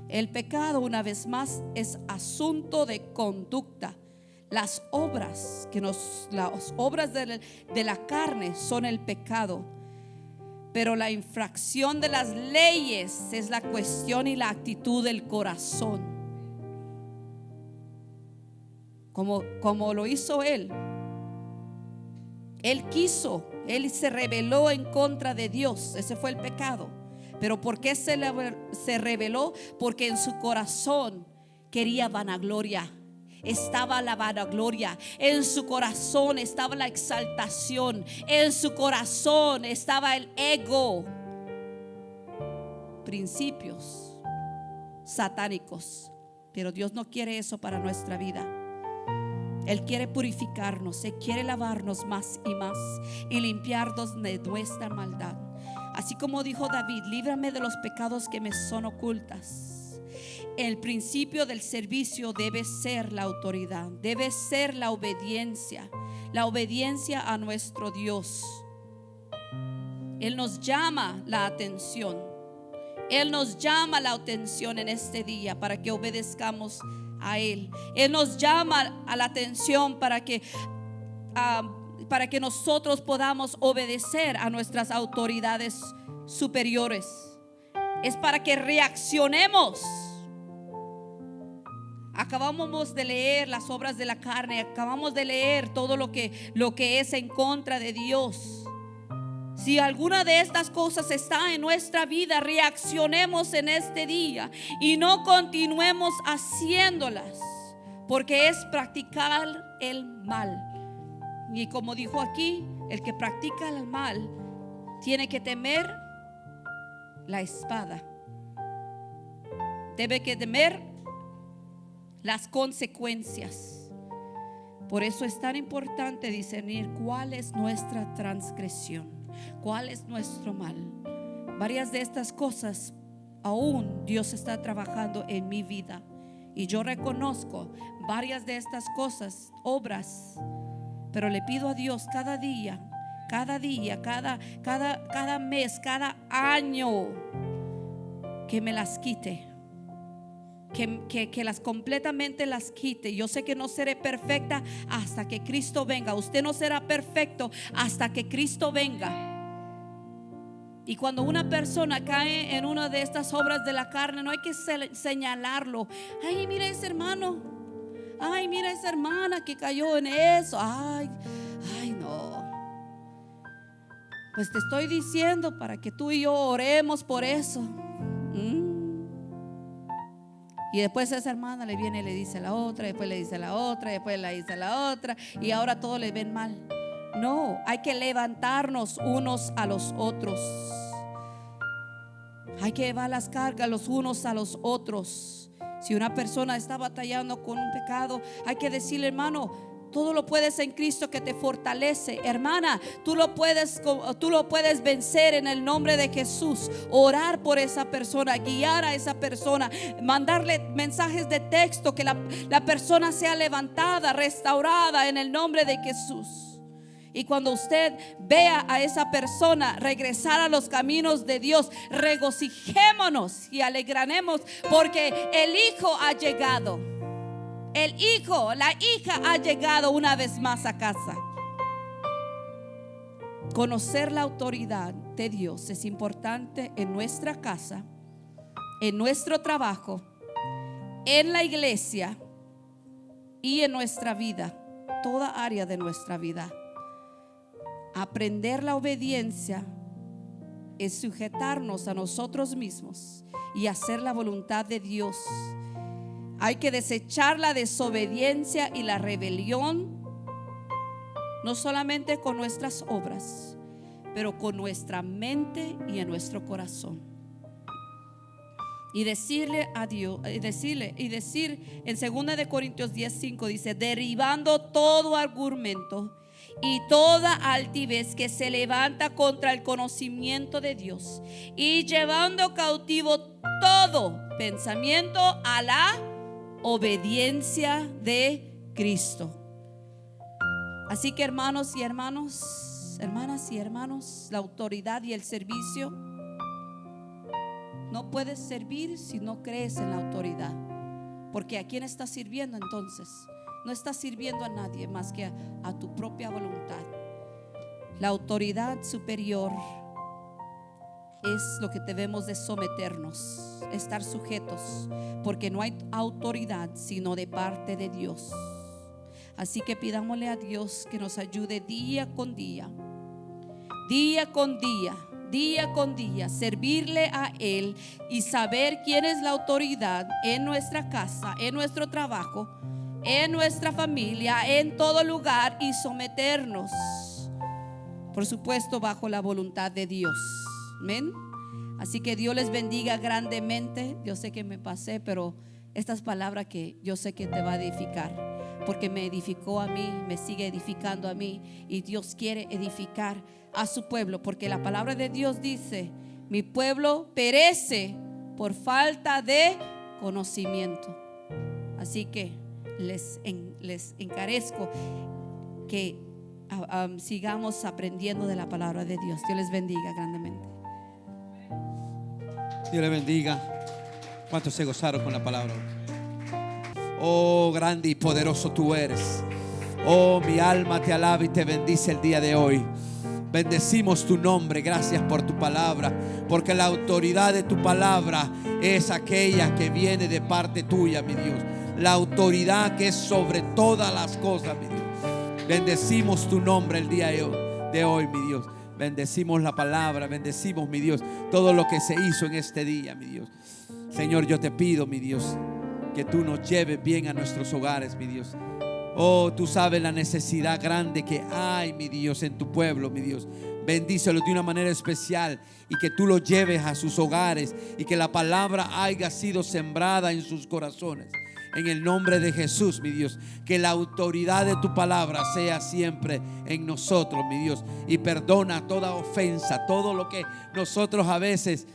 El pecado, una vez más, es asunto de conducta. Las obras las obras de la carne son el pecado, pero la infracción de las leyes es la cuestión y la actitud del corazón. Como lo hizo él. Él quiso, él se rebeló en contra de Dios. Ese fue el pecado. Pero ¿por qué se rebeló? Porque en su corazón quería vanagloria. Estaba la vanagloria. En su corazón estaba la exaltación. En su corazón estaba el ego. Principios satánicos. Pero Dios no quiere eso para nuestra vida. Él quiere purificarnos, Él quiere lavarnos más y más y limpiarnos de nuestra maldad. Así como dijo David: líbrame de los pecados que me son ocultas. El principio del servicio debe ser la autoridad, debe ser la obediencia a nuestro Dios. Él nos llama la atención. Él nos llama la atención en este día para que obedezcamos a Él. Él nos llama a la atención para que nosotros podamos obedecer a nuestras autoridades superiores. Es para que reaccionemos. Acabamos de leer las obras de la carne, acabamos de leer todo lo que es en contra de Dios. Si alguna de estas cosas está en nuestra vida, reaccionemos en este día y no continuemos haciéndolas, porque es practicar el mal. Y como dijo aquí, el que practica el mal tiene que temer la espada, debe que temer las consecuencias. Por eso es tan importante discernir cuál es nuestra transgresión, cuál es nuestro mal. Varias de estas cosas aún Dios está trabajando en mi vida, y yo reconozco varias de estas cosas, obras, pero le pido a Dios cada día, cada mes, cada año, que me las quite. Que las completamente las quite. Yo sé que no seré perfecta hasta que Cristo venga. Usted no será perfecto hasta que Cristo venga. Y cuando una persona cae en una de estas obras de la carne, no hay que señalarlo. Ay, mira ese hermano. Ay, mira esa hermana que cayó en eso. Ay, no. Pues te estoy diciendo para que tú y yo oremos por eso. Y después esa hermana le viene y le dice a la otra, después le dice a la otra, después le dice a la otra, y ahora todos le ven mal. No, hay que levantarnos unos a los otros. Hay que llevar las cargas los unos a los otros. Si una persona está batallando con un pecado, hay que decirle: hermano, todo lo puedes en Cristo que te fortalece. Hermana, tú lo puedes vencer en el nombre de Jesús. Orar por esa persona, guiar a esa persona, mandarle mensajes de texto, que la persona sea levantada, restaurada en el nombre de Jesús. Y cuando usted vea a esa persona regresar a los caminos de Dios, regocijémonos y alegraremos, porque el Hijo ha llegado. El hijo, la hija ha llegado una vez más a casa. conocer la autoridad de Dios es importante en nuestra casa, en nuestro trabajo, en la iglesia y en nuestra vida, toda área de nuestra vida. Aprender la obediencia es sujetarnos a nosotros mismos y hacer la voluntad de Dios. Hay que desechar la desobediencia y la rebelión, no solamente con nuestras obras, pero con nuestra mente y en nuestro corazón. Y decirle a Dios, y decir en 2 de Corintios 10:5 dice: derribando todo argumento y toda altivez que se levanta contra el conocimiento de Dios, y llevando cautivo todo pensamiento a la obediencia de Cristo. Así que hermanos y hermanas y hermanos, la autoridad y el servicio, no puedes servir si no crees en la autoridad. Porque ¿a quién estás sirviendo entonces? No estás sirviendo a nadie más que a tu propia voluntad. La autoridad superior es lo que debemos de someternos, estar sujetos, porque no hay autoridad sino de parte de Dios. Así que pidámosle a Dios que nos ayude día con día, servirle a Él y saber quién es la autoridad en nuestra casa, en nuestro trabajo, en nuestra familia, en todo lugar, y someternos, por supuesto, bajo la voluntad de Dios. Amén. Así que Dios les bendiga grandemente. Yo sé que me pasé, pero estas palabras que yo sé que te va a edificar, porque me edificó a mí, me sigue edificando a mí, y Dios quiere edificar a su pueblo, porque la palabra de Dios dice: mi pueblo perece por falta de conocimiento. Así que les encarezco que sigamos aprendiendo de la palabra de Dios. Dios les bendiga grandemente. Dios le bendiga. ¿Cuántos se gozaron con la palabra? Oh, grande y poderoso tú eres. Oh, mi alma te alaba y te bendice el día de hoy. Bendecimos tu nombre. Gracias por tu palabra, porque la autoridad de tu palabra es aquella que viene de parte tuya, mi Dios. La autoridad que es sobre todas las cosas, mi Dios. Bendecimos tu nombre el día de hoy, mi Dios. Bendecimos la palabra, bendecimos, mi Dios, todo lo que se hizo en este día, mi Dios. Señor, yo te pido, mi Dios, que tú nos lleves bien a nuestros hogares, mi Dios. Oh, tú sabes la necesidad grande que hay, mi Dios, en tu pueblo, mi Dios. Bendícelos de una manera especial, y que tú los lleves a sus hogares, y que la palabra haya sido sembrada en sus corazones. En el nombre de Jesús, mi Dios, que la autoridad de tu palabra sea siempre en nosotros, mi Dios. Y perdona toda ofensa, todo lo que nosotros a veces,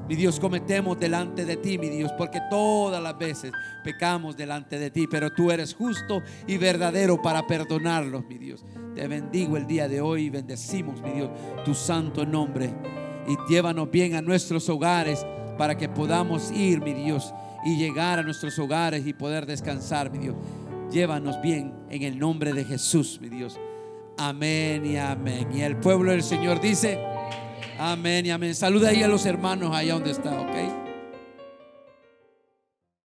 mi Dios, cometemos delante de ti, mi Dios, porque todas las veces pecamos delante de ti, pero tú eres justo y verdadero para perdonarlos, mi Dios. Te bendigo el día de hoy y bendecimos, mi Dios, tu santo nombre. Y llévanos bien a nuestros hogares, para que podamos ir, mi Dios, y llegar a nuestros hogares y poder descansar, mi Dios. Llévanos bien en el nombre de Jesús, mi Dios. Amén y amén. Y el pueblo del Señor dice: amén y amén. Saluda ahí a los hermanos allá donde está, ¿ok?